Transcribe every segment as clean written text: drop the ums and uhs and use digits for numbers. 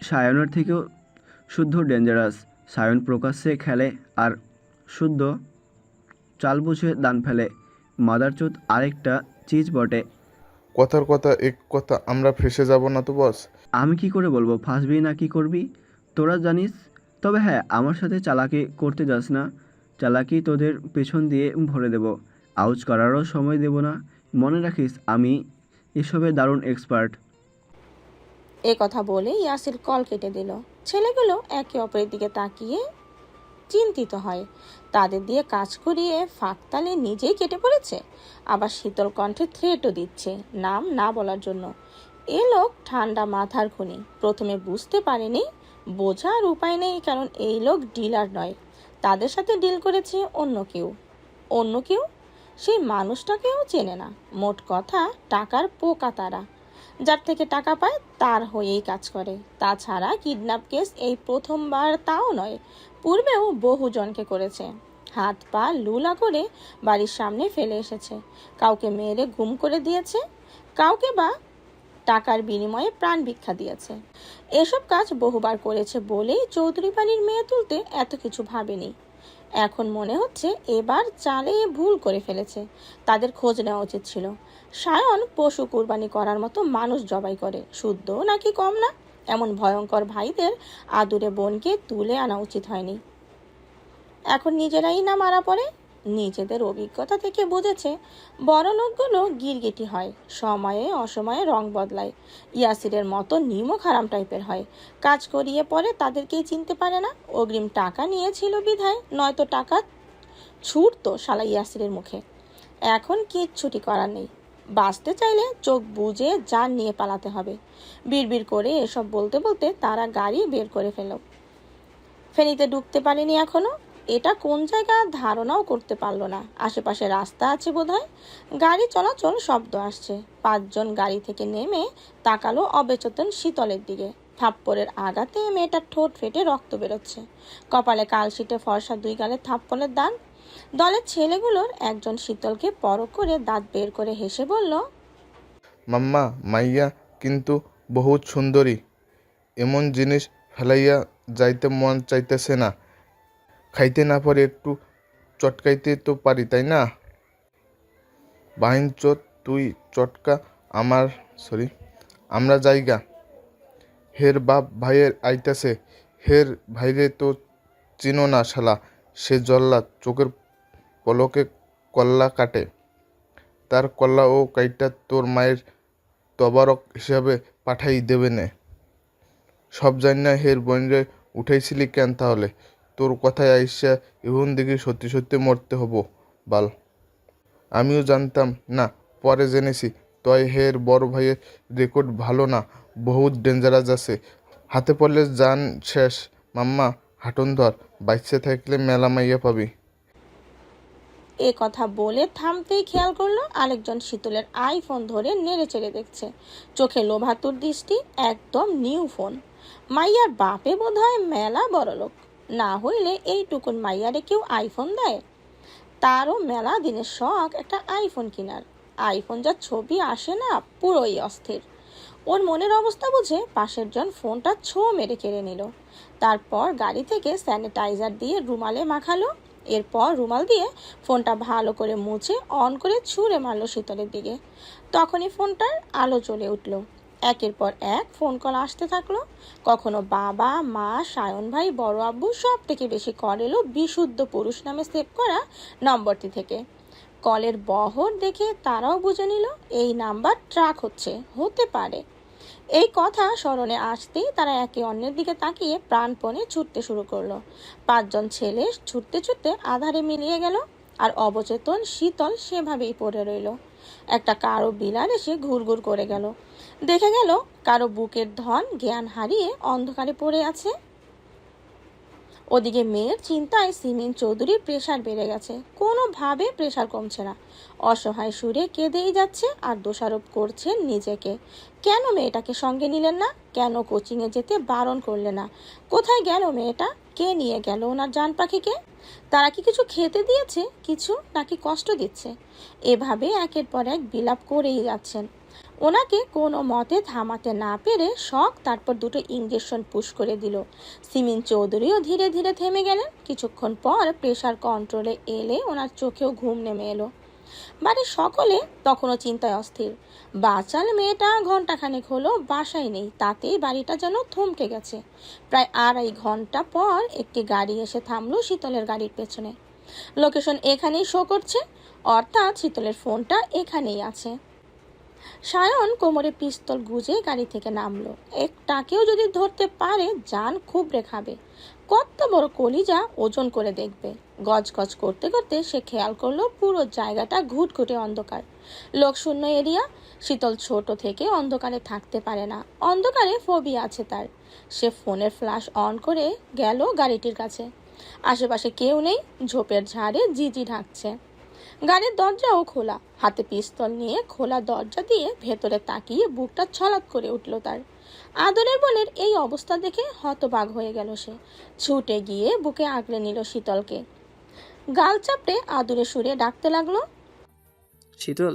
সায়নের থেকেও শুদ্ধ ডেঞ্জারাস। সায়ন প্রকাশ্যে খেলে আর শুদ্ধ চাল বুঝে দান ফেলে। মাদারচোদ আরেকটা চিজ বটে। কথার কথা এক কথা, আমরা ফেসে যাব না তো বস? আমি কি করে বলবো ফাঁসবি না কি করবি, তোরা জানিস। তবে হ্যাঁ, আমার সাথে চালাকি করতে যাস না। চালাকি তোদের পেছন দিয়ে ভরে দেব, আউজ করারও সময় দেব না। মনে রাখিস আমি এসবে দারুণ এক্সপার্ট। এ কথা বলে ইয়াসির কল কেটে দিল। ছেলেগুলো একে অপরের দিকে তাকিয়ে চিন্তিত হয়। তাদের দিয়ে কাজ করিয়ে ফাঁকতালে নিজেই কেটে পড়েছে, আবার শীতল কণ্ঠে থ্রেটও দিচ্ছে নাম না বলার জন্য। এ লোক ঠান্ডা মাথার খুনি। প্রথমে বুঝতে পারেনি, বোঝার উপায় নেই, কারণ এই লোক ডিলার নয়। তাদের সাথে ডিল করেছে অন্য কেউ। অন্য কেউ সেই মানুষটাকেও চেনে না। মোট কথা, টাকার পোকা তারা। যার থেকে টাকা পায় তার হয়েই কাজ করে। তাছাড়া কিডন্যাপ কেস এই প্রথমবার তাও নয়, পূর্বেও বহু জনকে করেছে। হাত পা লুলা করে বাড়ির সামনে ফেলে এসেছে, কাউকে মেরে গুম করে দিয়েছে, কাউকে বা টাকার বিনিময়ে প্রাণ ভিক্ষা দিয়েছে। এসব কাজ বহুবার করেছে বলেই চৌধুরী বাড়ির মেয়ে তুলতে এত কিছু ভাবেনি। এখন মনে হচ্ছে এবার চালে ভুল করে ফেলেছে। তাদের খোঁজ নেওয়া উচিত ছিল। সায়ন পশু কুরবানি করার মতো মানুষ জবাই করে, শুদ্ধ নাকি কম না? এমন ভয়ঙ্কর ভাইদের আদুরে বোনকে তুলে আনা উচিত হয়নি। এখন নিজেরাই না মারা পড়ে। নিজেদের অভিজ্ঞতা থেকে বুঝেছে বড় লোকগুলো গিরগিটি হয়, সময়ে অসময়ে রং বদলায়। ইয়াসিরের মতো নিমক হারাম টাইপের হয়, কাজ করিয়ে পরে তাদেরকেই চিনতে পারে না। অগ্রিম টাকা নিয়েছিল বিধায়, নয়তো টাকা ছুটতো শালা ইয়াসিরের মুখে। এখন কিচ্ছুটি করার নেই। বাঁচতে চাইলে চোখ বুজে জান নিয়ে পালাতে হবে। বিড়বিড় করে এসব বলতে বলতে তারা গাড়ি বের করে ফেলল। ফেনীতে ঢুকতে পারেনি এখনো। এটা কোন জায়গা ধারণাও করতে পারলো না। আশেপাশে রাস্তা আছে বোধহয়। গাড়ি চলাচল, শব্দ আসছে। 5 জন গাড়ি থেকে নেমে তাকালো অবেচেতন শীতলের দিকে। থাপ্পড়ের আঘাতে মেয়েটার ঠোঁট ফেটে রক্ত বেরোচ্ছে। কপালে কালশিটে ফর্সা 2 গালে থাপ্পড়ের দাগ। দলের ছেলেগুলোর একজন শীতলকে পরখ করে দাঁত বের করে হেসে বলল, মাম্মা, মাইয়া কিন্তু বহুত সুন্দরী। এমন জিনিস ফেলাইয়া যাইতে মন চাইতেছে না। খাইতে না পারে একটু চটকাইতে তো পারি, তাই না? বাহিনচোদ তুই চটকা আমার, সরি, আমরা জায়গা। হের বাপ ভাইয়ের আইতাছে। হের ভাইরে তো চিনো না শালা, সে জল্লাদ, চোখের পলকে কল্লা কাটে। তার কল্লা ও কাইটা তোর মায়ের তবারক হিসাবে পাঠাই দেবে নে। সব জানি হের বইনরে উঠাইছিলি কেন তাহলে? তোর কথায় আইসা এখন দেখি সত্যি সত্যি মরতে হবো বাল। আমিও জানতাম না, পরে জেনেছি। তয় হের বড় ভাইয়ের রেকর্ড ভালো না, বহুত ডেঞ্জারাস আছে। হাতে পড়লে জান শেষ। মাম্মা, হাঁটুন ধর, বাইচে থাকলে মেলা মাইয়া পাবি। এ কথা বলে থামতেই খেয়াল করলো আরেকজন শীতলের আইফোন ধরে নেড়ে চেড়ে দেখছে। চোখে লোভাতুর দৃষ্টি, একদম নিউ ফোন। মাইয়ার বাপে বোধহয় মেলা বড় লোক, না হইলে এইটুকুন মাইয়ারে কেউ আইফোন দেয়? তারও মেলা দিনের শখ একটা আইফোন কেনার। আইফোন যা ছবি আসে না, পুরোই অস্থির। ওর মনের অবস্থা বুঝে পাশের জন ফোনটা ছো মেরে কেড়ে নিল। তারপর গাড়ি থেকে স্যানিটাইজার দিয়ে রুমালে মাখালো। এরপর রুমাল দিয়ে ফোনটা ভালো করে মুছে অন করে ছুঁড়ে মারলো শীতলের দিকে। তখনই ফোনটার আলো জ্বলে উঠলো। একের পর এক ফোন কল আসতে থাকলো। কখনো বাবা, মা, সায়ন ভাই, বড় আব্বু, সব থেকে বেশি কল এলো বিশুদ্ধ পুরুষ নামে সেভ করা নম্বরটি থেকে। কলের বহর দেখে তারাও বুঝে নিল এই নাম্বার ট্র্যাক হতে পারে। এই কথা স্মরণে আসতেই তারা একে অন্যের দিকে তাকিয়ে প্রাণপণে ছুটতে শুরু করলো। 5 জন ছেলে ছুটতে ছুটতে আধারে মিলিয়ে গেল, আর অবচেতন শীতল সেভাবেই পড়ে রইল। একটা কারো বিলার এসে ঘুরঘুর করে গেল। দেখে গেল কারো বুকের ধন জ্ঞান হারিয়ে অন্ধকারে পড়ে আছে। ওদিকে মেয়ের চিন্তায় সিমিন চৌধুরীর প্রেশার বেড়ে গেছে। কোনোভাবে প্রেশার কমছে না। অসহায় সুরে কেঁদেই যাচ্ছে আর দোষারোপ করছেন নিজেকে। কেন মেয়েটাকে সঙ্গে নিলেন না? কেন কোচিংয়ে যেতে বারণ করলে না? কোথায় গেল মেয়েটা? কে নিয়ে গেল ওনার জান পাখিকে? তারা কি কিছু খেতে দিয়েছে, কিছু, নাকি কষ্ট দিচ্ছে? এভাবে একের পর এক বিলাপ করেই যাচ্ছেন। ওনাকে কোনো মতে থামাতে না পেরে শখ তারপর দুটো ইঞ্জেকশন পুশ করে দিল। সিমিন চৌধুরীও ধীরে ধীরে থেমে গেলেন। কিছুক্ষণ পর প্রেশার কন্ট্রোলে এলে ওনার চোখেও ঘুম নেমে এলো। বাড়ির সকলে তখনও চিন্তায় অস্থির। বাচাল মেয়েটা ঘন্টাখানেক হলো বাসায় নেই, তাতেই বাড়িটা যেন থমকে গেছে। প্রায় 2.5 ঘন্টা পর একটি গাড়ি এসে থামলো শীতলের গাড়ির পেছনে। লোকেশন এখানেই শো করছে, অর্থাৎ শীতলের ফোনটা এখানেই আছে। সায়ন কোমরে পিস্তল গুজে গাড়ি থেকে নামলো। একটাকেও যদি ধরতে পারে জান খুবড়ে খাবে। কত বড় কলিজা ওজন করে দেখবে। গজগজ করতে করতে সে খেয়াল করলো পুরো জায়গাটা ঘুটঘুটে অন্ধকার, লোকশূন্য এরিয়া। শীতল ছোট থেকে অন্ধকারে থাকতে পারে না, অন্ধকারে ফোবিয়া আছে তার। সে ফোনের ফ্ল্যাশ অন করে গেল গাড়িটির কাছে। আশেপাশে কেউ নেই, ঝোপের ঝাড়ে জিজি ঢাকছে। গাড়ির দরজাও খোলা। হাতে পিস্তল নিয়ে খোলা দরজা দিয়ে ভেতরে তাকিয়ে বুকটা ছলাৎ করে উঠল তার। আদরের বোনের এই অবস্থা দেখে হতবাক হয়ে গেল সে। ছুটে গিয়ে বুকে আগলে নিল শীতলকে। গাল চাপড়ে আদুরে সুরে ডাকতে লাগলো, শীতল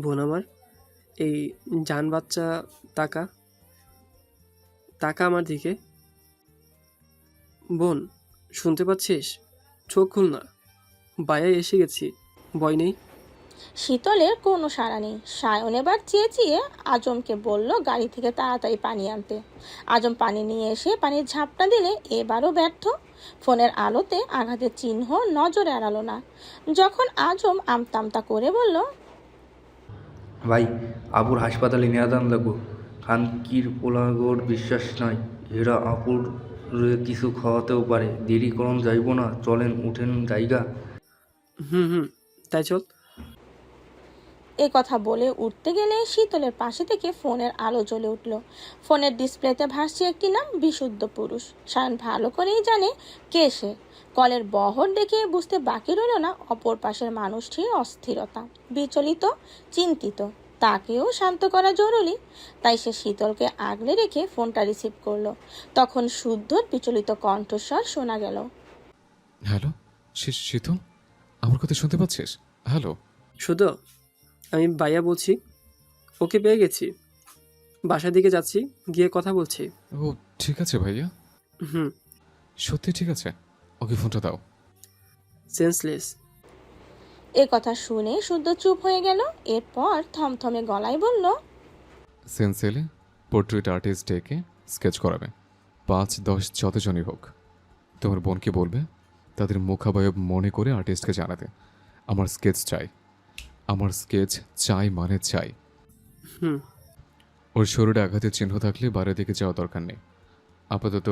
বোন আমার, এই জান বাচ্চা, তাকা তাকা আমার দিকে। বোন শুনতে পাচ্ছিস? চোখ খুল না, বায়ায় এসে গেছি, ভয় নেই। শীতলের কোনো সাড়া নেই। সায়ন এবার চেঁচিয়ে আজমকে বলল গাড়ি থেকে তাড়াতাড়ি পানি আনতে। আজম পানি নিয়ে এসে পানির ঝাপটা দিলে এবারও ব্যর্থ। ফোনের আলোতে আঘাতের চিহ্ন নজরে এড়ালো না। যখন আজম আমতামতা করে বলল, ভাই আপুর হাসপাতালে নিয়ে দান লাগবো, খানকির পোলাগোর বিশ্বাস নাই, এরা আপুর কিছু খাওয়াতেও পারে, দেরি করন যাইব না, চলেন উঠেন জায়গা। হুম, তাই চল। এ কথা বলে উঠতে গেলে শীতলের পাশে থেকে ফোনের আলো জ্বলে উঠল। ফোনের ডিসপ্লেতে ভাসছে একটি নাম, বিশুদ্ধ পুরুষ। সায়ন ভালো করেই জানে কে সে। কলের বহর দেখে বুঝতে বাকি রইল না অপর পাশের মানুষটির অস্থিরতা, বিচলিত, চিন্তিত। তাকেও শান্ত করা জরুরি। তাই সে শীতলকে আগলে রেখে ফোনটা রিসিভ করলো। তখন শুদ্ধর বিচলিত কণ্ঠস্বর শোনা গেল। হ্যালো শীতল, আমার কথা শুনতে পাচ্ছিস? হ্যালো। শুধু আমি বাইয়া বলছি, ওকে পেয়ে গেছি, বাসার দিকে যাচ্ছি, গিয়ে কথা বলছি। ও ঠিক আছে ভাইয়া। হুম। সত্যি ঠিক আছে, ওকে ফোনটা দাও। সেন্সলেস। এ কথা শুনে শুদ্ধ চুপ হয়ে গেল। এরপর থমথমে গলায় বলল, সেন্সেলে পোর্ট্রেট আর্টিস্ট ডেকে স্কেচ করাবে, 5-10 যতজনই হোক। তোমার বোনকে বলবে তাদের মুখাবয়ব মনে করে আর্টিস্টকে জানাতে আমার স্কেচ চাই, আমার স্কেচ চাই মানে চাই। হুম। ওর শরীরে আঘাতের চিহ্ন থাকলে বাইরের দিকে যাওয়া দরকার নেই। আপাতত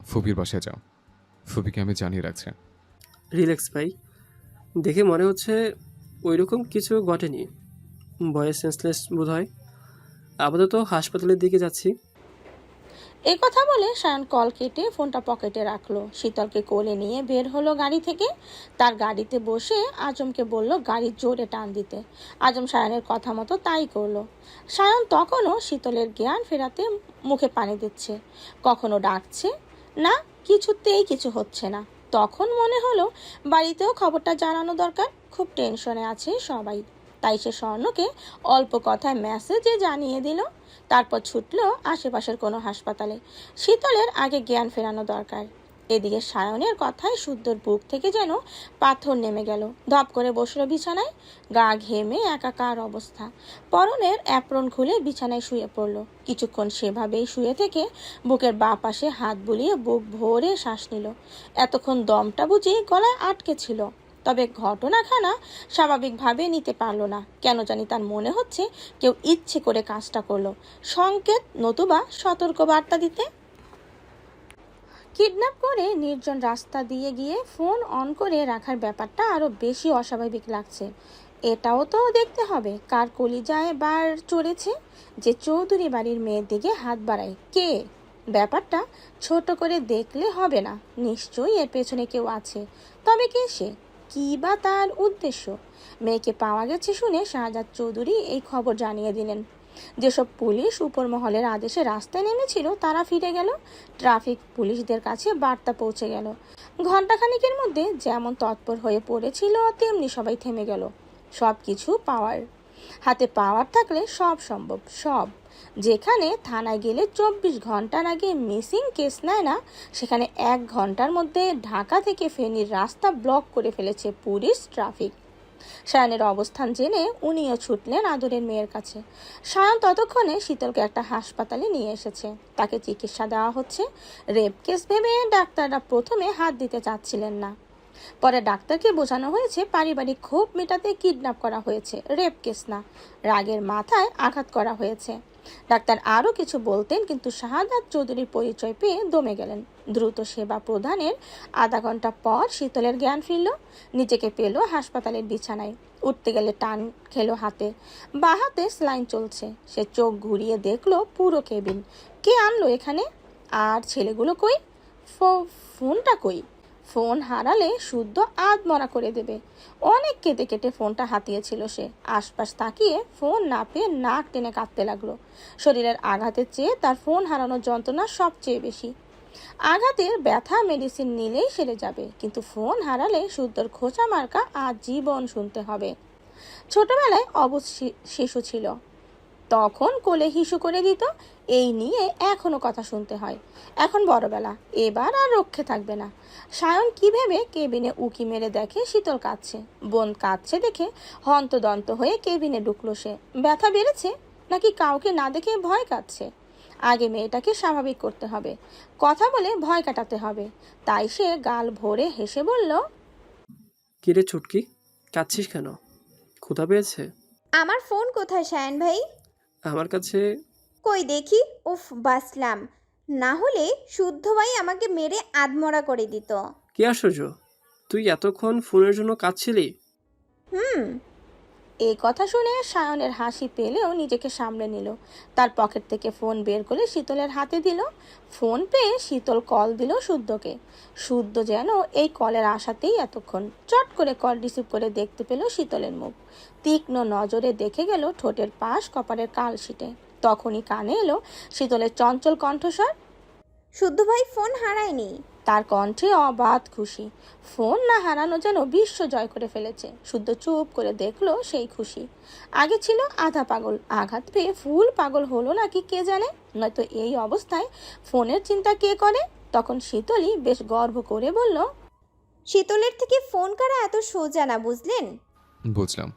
ফুবির বাসায় যাও, ফুবিকে আমি জানিয়ে রাখছি। রিল্যাক্স ভাই, দেখে মনে হচ্ছে ওইরকম কিছু ঘটেনি, বয়েস সেন্সলেস বোধ হয়। আপাতত হাসপাতালের দিকে যাচ্ছি। এ কথা বলে সায়ন কল কেটে ফোনটা পকেটে রাখলো। শীতলকে কোলে নিয়ে বের হলো গাড়ি থেকে। তার গাড়িতে বসে আজমকে বলল গাড়ি জোরে টান দিতে। আজম সায়নের কথা মতো তাই করলো। সায়ন তখনও শীতলের জ্ঞান ফেরাতে মুখে পানি দিচ্ছে, কখনো ডাকছে না, কিছুতেই কিছু হচ্ছে না। তখন মনে হলো বাড়িতেও খবরটা জানানো দরকার। খুব টেনশনে আছে সবাই। তাই সে স্বর্ণকে অল্প কথায় মেসেজে জানিয়ে দিল। তারপর ছুটল আশেপাশের কোনো হাসপাতালে। শীতলের আগে জ্ঞান ফেরানো দরকার। এদিকে সায়নের কথায় শুদ্ধর বুক থেকে যেন পাথর নেমে গেল। ধপ করে বসলো বিছানায়, গা ঘেমে একাকার অবস্থা। পরনের অ্যাপ্রন খুলে বিছানায় শুয়ে পড়ল। কিছুক্ষণ সেভাবেই শুয়ে থেকে বুকের বাঁ পাশে হাত বুলিয়ে বুক ভরে শ্বাস নিল। এতক্ষণ দমটা বুঝি গলায় আটকে ছিল। তবে ঘটনাখানা স্বাভাবিকভাবে নিতে পারল না। কেন জানি তার মনে হচ্ছে কেউ ইচ্ছে করে কাজটা করলো, সংকেত নতুবা সতর্ক বার্তা দিতে। কিডন্যাপ করে নির্জন রাস্তা দিয়ে গিয়ে ফোন অন করে রাখার ব্যাপারটা আরো বেশি অস্বাভাবিক লাগছে। এটাও তো দেখতে হবে কার কলিজায় বার চড়েছে যে চৌধুরী বাড়ির মেয়ের দিকে হাত বাড়ায় কে। ব্যাপারটা ছোট করে দেখলে হবে না, নিশ্চয়ই এর পেছনে কেউ আছে। তবে কে সে, কি বা তার উদ্দেশ্য? মেয়েকে পাওয়া গেছে শুনে শাহজাদ চৌধুরী এই খবর জানিয়ে দিলেন। যেসব পুলিশ উপর মহলের আদেশে রাস্তায় নেমেছিল তারা ফিরে গেল। ট্রাফিক পুলিশদের কাছে বার্তা পৌঁছে গেল। ঘণ্টাখানিকের মধ্যে যেমন তৎপর হয়ে পড়েছিল তেমনি সবাই থেমে গেল সব কিছু পাওয়ার। হাতে পাওয়ার থাকলে সব সম্ভব, সব। যেখানে থানায় গেলে 24 ঘন্টার আগে মিসিং কেস নেয় না, সেখানে 1 ঘন্টার মধ্যে ঢাকা থেকে ফেনীর রাস্তা ব্লক করে ফেলেছে পুলিশ ট্রাফিক। সায়নের অবস্থান জেনে উনিও ছুটলেন আদরের মেয়ের কাছে। সায়ন ততক্ষণে শীতলকে একটা হাসপাতালে নিয়ে এসেছে, তাকে চিকিৎসা দেওয়া হচ্ছে। রেপ কেস ভেবে ডাক্তাররা প্রথমে হাত দিতে চাচ্ছিলেন না, পরে ডাক্তারকে বোঝানো হয়েছে পারিবারিক ক্ষোভ মেটাতে কিডন্যাপ করা হয়েছে, রেপ কেস না, রাগের মাথায় আঘাত করা হয়েছে। ডাক্তার আরও কিছু বলতেন, কিন্তু শাহাদাত চৌধুরীর পরিচয় পেয়ে দমে গেলেন। দ্রুত সেবা প্রদানের আধা ঘন্টা পর শীতলের জ্ঞান ফিরল, নিজেকে পেল হাসপাতালের বিছানায়। উঠতে গেলে টান খেলো হাতে, বা হাতে স্লাইন চলছে। সে চোখ ঘুরিয়ে দেখলো পুরো কেবিন। কে আনলো এখানে? আর ছেলেগুলো কই? ফোনটা কই? ফোন হারালে শুদ্ধ আধমরা করে দেবে। অনেক কেঁদে কেটে ফোনটা হাতিয়েছিল সে। আশপাশ তাকিয়ে ফোন না পেয়ে নাক টেনে কাঁদতে লাগলো। শরীরের আঘাতের চেয়ে তার ফোন হারানোর যন্ত্রণা সবচেয়ে বেশি। আঘাতের ব্যথা মেডিসিন নিলেই সেরে যাবে, কিন্তু ফোন হারালে শুদ্ধর খোঁচা মার্কা আজীবন শুনতে হবে। ছোটবেলায় অবুঝ শিশু ছিল, তখন কোলে হিসু করে দিত, এই নিয়ে এখনো কথা শুনতে হয়। এখন বড়বেলা, এবার আর রক্ষে থাকবে না। সায়ন কি ভেবে কেবিনে উকি মেরে দেখে শীতল কাঁদছে। বোন কাঁদছে দেখে হন্তদন্ত হয়ে কেবিনে ঢুকলো সে। ব্যথা বেড়েছে নাকি কাউকে না দেখে ভয় কাটছে? আগে মেয়েটাকে স্বাভাবিক করতে হবে, কথা বলে ভয় কাটাতে হবে। তাই সে গাল ভরে হেসে বলল, কিরে ছুটকি, কাঁদছিস কেন? ক্ষুধা পেয়েছে? আমার ফোন কোথায় শায়ন ভাই? আমার কাছে। কই দেখি। উফ, বাসলাম। না হলে শুদ্ধ ভাই আমাকে মেরে আধমরা করে দিত। কি আশ্চর্য, তুই এতক্ষণ ফোনের জন্য কাঁদছিলি? হুম। এই কথা শুনে সায়নের হাসি পেলেও নিজেকে সামলে নিল। তার পকেট থেকে ফোন বের করে শীতলের হাতে দিল। ফোন পেয়ে শীতল কল দিল শুদ্ধকে। শুদ্ধ যেন এই কলের আশাতেই এতক্ষণ। চট করে কল রিসিভ করে দেখতে পেল শীতলের মুখ। তীক্ষ্ণ নজরে দেখে গেল ঠোঁটের পাশ, কপালের কালশিটে। তখনই কানে এলো শীতলের চঞ্চল কণ্ঠস্বর। শুদ্ধ ভাই ফোন হারায়নি। তার কণ্ঠে অবাধ খুশি। ফোন না হারানো যেন বিশ্ব জয় করে ফেলেছে। শুদ্ধ চুপ করে দেখলো সেই খুশি। আগে ছিল আধা পাগল, আঘাত পেয়ে ফুল পাগল হলো নাকি কে জানে। নয়তো এই অবস্থায় ফোনের চিন্তা কে করে? তখন শীতলই বেশ গর্ব করে বলল, শীতলের থেকে ফোন করা এত সোজা না, বুঝলেন? বুঝলাম,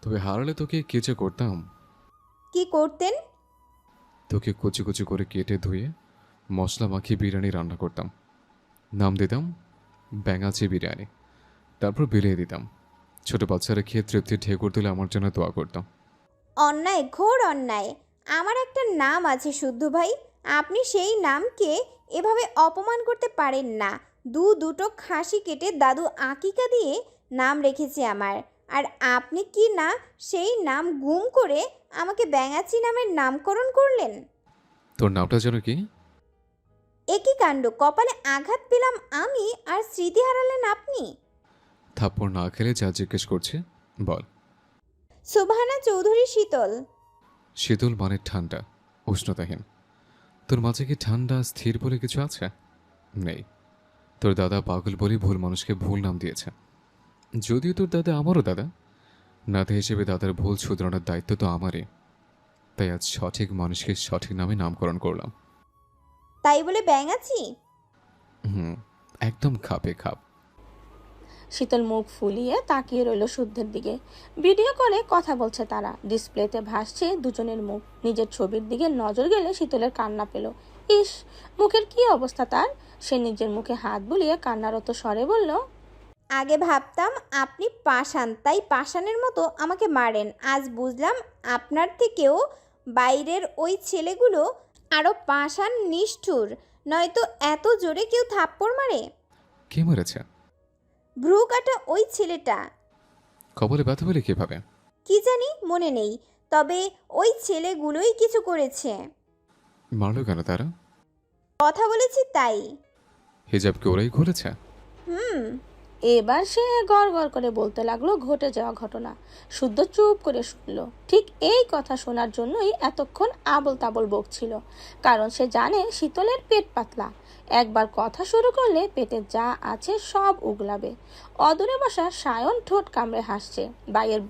তবে হারালে তোকে কি যে করতাম। কি করতেন? তোকে কুচি কুচি করে কেটে ধুয়ে মশলা মাখিয়ে বিরিয়ানি রান্না করতাম। নাম দিতাম ব্যাঙাচি বিরিয়ানি। তারপর বিলিয়ে দিতাম। ছোট বাচ্চারা খেয়ে তৃপ্তি ঠেকুর তুলে আমার জন্য দোয়া করতাম। অন্যায়, ঘোর অন্যায়। আমার একটা নাম আছে শুদ্ধ ভাই, আপনি সেই নামকে এভাবে অপমান করতে পারেন না। দুটো খাসি কেটে দাদু আকিকা দিয়ে নাম রেখেছে আমার, আর আপনি কি না সেই নাম গুম করে আমাকে ব্যাঙাচি নামের নামকরণ করলেন? তোর নামটা যেন কি? একই কাণ্ড, কপালে আঘাত পেলাম আমি আর স্মৃতি হারালেন আপনি। থাপ্পড় না খেলে যা জিজ্ঞেস করছে বল। সুবহানা চৌধুরী শীতল। শীতল মানে ঠান্ডা, উষ্ণতাহীন। তোর মাঝে কি ঠান্ডা স্থির বলে কিছু আছে? নেই। তোর দাদা পাগল বলে ভুল মানুষকে ভুল নাম দিয়েছে। যদিও তোর দাদা আমারও দাদা, নাতি হিসেবে দাদার ভুল শুধরানোর দায়িত্ব তো আমারই। তাই আজ সঠিক মানুষকে সঠিক নামে নামকরণ করলাম। তাই বলে ব্যাঙাচি? একদম খাপে খাপ। শীতল মুখ ফুলিয়ে তাকিয়ে রইল শুদ্ধের দিকে। ভিডিও কলে কথা বলছে তারা। ডিসপ্লেতে ভাসছে দুজনের মুখ। নিজের ছবির দিকে নজর গেলে শীতলের কান্না পেল। ইস, মুখের কি অবস্থা তার! সে নিজের মুখে হাত বুলিয়ে কান্নারত স্বরে বলল, আগে ভাবতাম আপনি পাষাণ, তাই পাষাণের মতো আমাকে মারেন। আজ বুঝলাম আপনার থেকেও বাইরের ওই ছেলেগুলো আরও পাষাণ, নিষ্ঠুর। নয়তো এত জোরে কেউ থাপ্পড় মারে? কে মেরেছে? ভ্রু কাটা ওই ছেলেটা। কপালে ব্যথা পেলে কিভাবে? কি জানি, মনে নেই, তবে ওই ছেলেগুলোই কিছু করেছে। মারলো কেন তারা? কথা বলেছি তাই। হিজাব কি ওরাই খুলেছে? হুম। এবার সে গড় গড় করে বলতে লাগলো ঘটে যাওয়া ঘটনা। শুদ্ধ চুপ করে শুনল। ঠিক এই কথা শোনার জন্যই এতক্ষণ আবল তাবল বকছিল, কারণ সে জানে শীতলের পেট পাতলা, একবার কথা শুরু করলে পেটে যা আছে সব উগলাবে। অদূরে বসা সায়ন ঠোঁট কামড়ে হাসছে বাইয়ের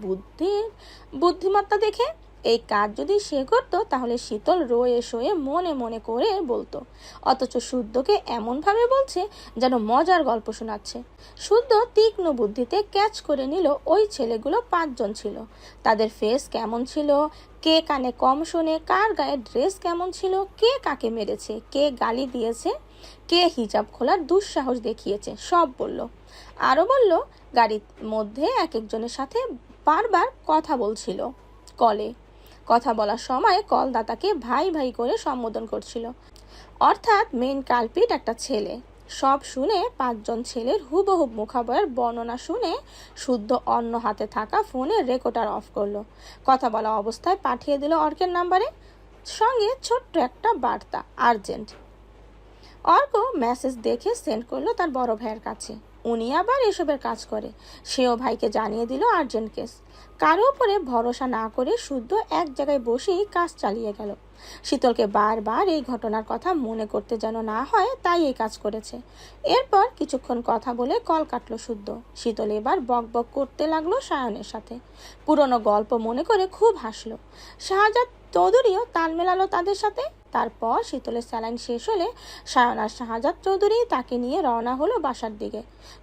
বুদ্ধিমত্তা দেখে। এই কাজ যদি সে করতো তাহলে শীতল রয়ে শোয়ে মনে মনে করে বলতো, অথচ শুদ্ধকে এমনভাবে বলছে যেন মজার গল্প শোনাচ্ছে। শুদ্ধ তীক্ষ্ণ বুদ্ধিতে ক্যাচ করে নিল ওই ছেলেগুলো 5 জন ছিল। তাদের ফেস কেমন ছিল, কে কানে কম শোনে, কার গায়ে ড্রেস কেমন ছিল, কে কাকে মেরেছে, কে গালি দিয়েছে, কে হিজাব খোলার দুঃসাহস দেখিয়েছে, সব বলল। আরও বলল গাড়ির মধ্যে এক একজনের সাথে বারবার কথা বলছিল। কলে কথা বলার সময় কলদাতাকে ভাই ভাই করে সম্বোধন করছিল, অর্থাৎ মেইন কালপিট একটা ছেলে। সব শুনে 5 জন ছেলের হুবহুব মুখাবয়ের বর্ণনা শুনে শুদ্ধ অন্য হাতে থাকা ফোনের রেকর্ডার অফ করলো। কথা বলা অবস্থায় পাঠিয়ে দিল অর্কের নাম্বারে, সঙ্গে ছোট্ট একটা বার্তা, আর্জেন্ট। অর্ক মেসেজ দেখে সেন্ড করলো তার বড় ভাইয়ের কাছে। উনি আবার এসবের কাজ করে, সেও ভাইকে জানিয়ে দিল আর্জেন্ট কেস। কারো উপরে ভরসা না করে শুদ্ধ এক জায়গায় বসেই কাজ চালিয়ে গেল। শীতলকে বারবার এই ঘটনার কথা মনে করতে যেন না হয়, তাই এই কাজ করেছে। এরপর কিছুক্ষণ কথা বলে কল কাটলো শুদ্ধ। শীতল এবার বক বক করতে লাগলো সায়নের সাথে, পুরনো গল্প মনে করে খুব হাসলো। শাহজাদ চৌধুরীও তাল মেলালো তাদের সাথে। তারপর শীতলের স্যালাইন শেষ হলে সায়ন আর শাহজাদ চৌধুরী তাকে নিয়ে রওনা হলো বাসার দিকে।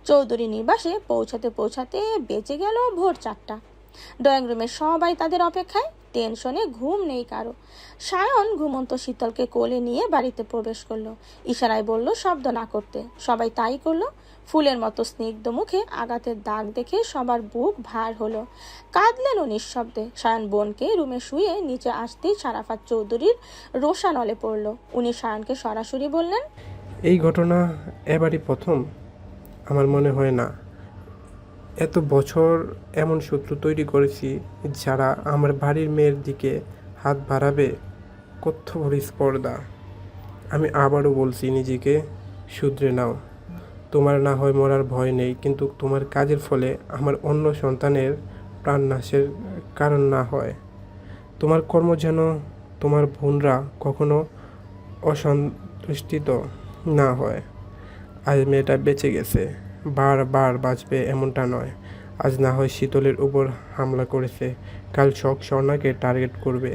চৌধুরী নিবাসে পৌঁছাতে পৌঁছাতে বেঁচে গেল ভোর 4টা। ড্রয়িং রুমে সবাই তাদের অপেক্ষায়, টেনশনে ঘুম নেই কারো। সায়ন ঘুমন্ত শীতলকে কোলে নিয়ে বাড়িতে প্রবেশ করলো, ইশারায় বলল শব্দ না করতে। সবাই তাই করলো। ফুলের মতো স্নিগ্ধ মুখে আঘাতের দাগ দেখে সবার বুক ভার হলো, কাঁদলেনও নিঃশব্দে। সায়ন বোনকে রুমে শুয়ে নিচে আসতেই সারাফাত চৌধুরীর রোষানলে পড়ল। উনি সায়নকে সরাসরি বললেন, এই ঘটনা এবারই প্রথম? আমার মনে হয় না। এত বছর এমন শত্রু তৈরি করেছি যারা আমার বাড়ির মেয়ের দিকে হাত বাড়াবে, কত বড় স্পর্ধা। আমি আবারও বলছি, নিজেকে শুধরে নাও। তোমার না হয় মরার ভয় নেই, কিন্তু তোমার কাজের ফলে আমার অন্য সন্তানের প্রাণনাশের কারণ না হয়। তোমার কর্ম যেন তোমার বোনরা কখনো অসন্তুষ্টিত না হয়। আজ মেয়েটা বেঁচে গেছে, বারবার বাঁচবে এমনটা নয়। আজ না হয় শীতলের উপর হামলা করেছে, কাল স্বর্ণাকে টার্গেট করবে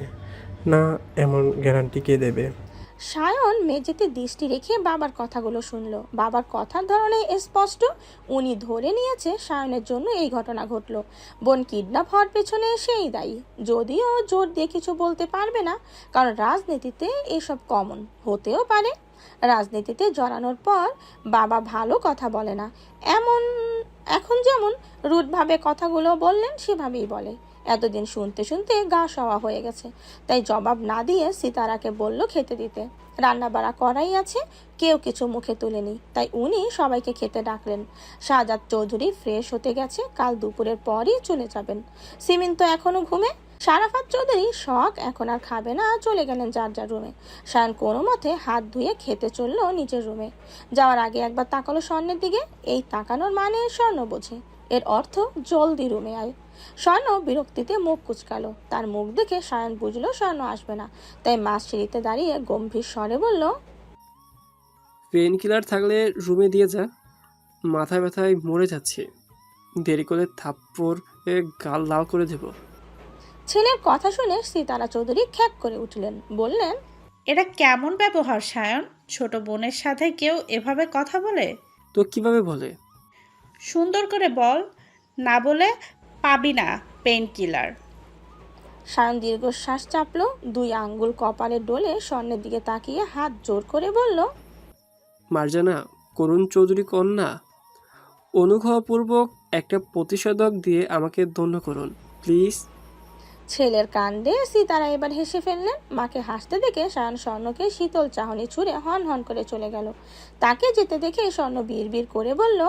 না, এমন গ্যারান্টি কে দেবে? সায়ন মেঝেতে দৃষ্টি রেখে বাবার কথাগুলো শুনলো। বাবার কথার ধরনে স্পষ্ট, উনি ধরে নিয়েছে সায়নের জন্য এই ঘটনা ঘটলো। বোন কিডন্যাপ হওয়ার পেছনে সেই দায়ী, যদিও জোর দিয়ে কিছু বলতে পারবে না, কারণ রাজনীতিতে এসব কমন হতেও পারে। রাজনীতিতে জড়ানোর পর বাবা ভালো কথা বলে না, এখন যেমন রুটভাবে কথাগুলো বললেন সেভাবেই বলে। এতদিন শুনতে শুনতে গা সওয়া হয়ে গেছে, তাই জবাব না দিয়ে সিতারাকে বলল খেতে দিতে। রান্না বাড়া করাই আছে, কেউ কিছু মুখে তুলেনি, তাই উনি সবাইকে খেতে ডাকলেন। শাহজাদ চৌধুরী ফ্রেশ হতে গেছে, কাল দুপুরের পরই চলে যাবেন। সিমিন তো এখনো ঘুমে। সারাফাত চৌধুরী শখ এখন আর খাবে না, চলে গেলেন যার যার রুমে। সায়ন কোনো মতে হাত ধুয়ে খেতে চললো নিজের রুমে। যাওয়ার আগে একবার তাকালো স্বর্ণের দিকে। এই তাকানোর মানে স্বর্ণ বোঝে, এর অর্থ জলদি রুমে আয়। স্বর্ণ বিরক্তিতে মুখ কুচকালো। তার মুখ দেখে সায়ন বুঝলো স্বর্ণ আসবে না, তাই মাছ সিঁড়িতে দাঁড়িয়ে গম্ভীর স্বরে বলল, পেন কিলার থাকলে রুমে দিয়ে যা, মাথায় ব্যথায় মরে যাচ্ছে, দেরি করে থাপ্পড় গাল লাল করে দেব। ছেলের কথা শুনে সিতারা চৌধুরী খ্যাক করে উঠলেন, বললেন, এটা কেমন ব্যবহার সায়ন? ছোট বোনের সাথে কেউ এভাবে কথা বলে? তো কিভাবে বলে? সুন্দর করে বল, না বলে পাবি না পেইন কিলার। সায়ন দীর্ঘশ্বাস চাপলো, 2 আঙ্গুল কপালে ডলে স্বর্ণের দিকে তাকিয়ে হাত জোর করে বলল, মার্জানা, করুণ চৌধুরী কন্যা, অনুগ্রহপূর্বক একটা প্রতিষেধক দিয়ে আমাকে ধন্য করুন প্লিজ। ছেলের কাণ্ডে সিতারা এবার হেসে ফেললেন। মাকে হাসতে দেখে সায়ন স্বর্ণকে শীতল চাহনি ছুঁড়ে হন হন করে চলে গেল। তাকে যেতে দেখে স্বর্ণ বিড়বিড় করে বলল,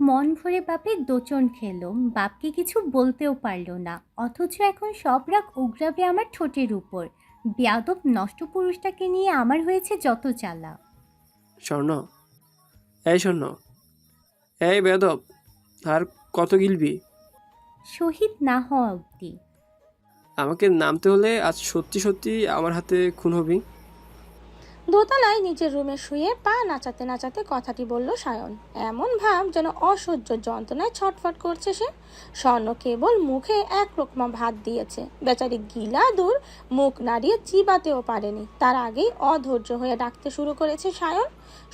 মন ভরে বাপের দোচন খেলো, বাপকে কিছু বলতেও পারলো না, অথচ এখন সব রাগ উগরাবে আমার ঠোঁটের উপর। বেয়াদব নষ্ট পুরুষটাকে নিয়ে আমার হয়েছে যত জ্বালা। স্বর্ণ, এই স্বর্ণ, এই বেদব, আর কত গিলবি? শহীদ না হওয়া অবধি। আমাকে নামতে হলে আজ সত্যি সত্যি আমার হাতে খুন হবি। দোতলায় নিজের রুমে শুয়ে পা নাচাতে নাচাতে কথাটি বলল সায়ন। এমন ভাব যেন অসহ্য যন্ত্রণায় ছটফট করছে সে। স্বর্ণ কেবল মুখে এক রকমা ভাত দিয়েছে, বেচারি গিলা দূর মুখ নাড়িয়ে চিবাতেও পারেনি। তার আগেই অধৈর্য হয়ে ডাকতে শুরু করেছে সায়ন,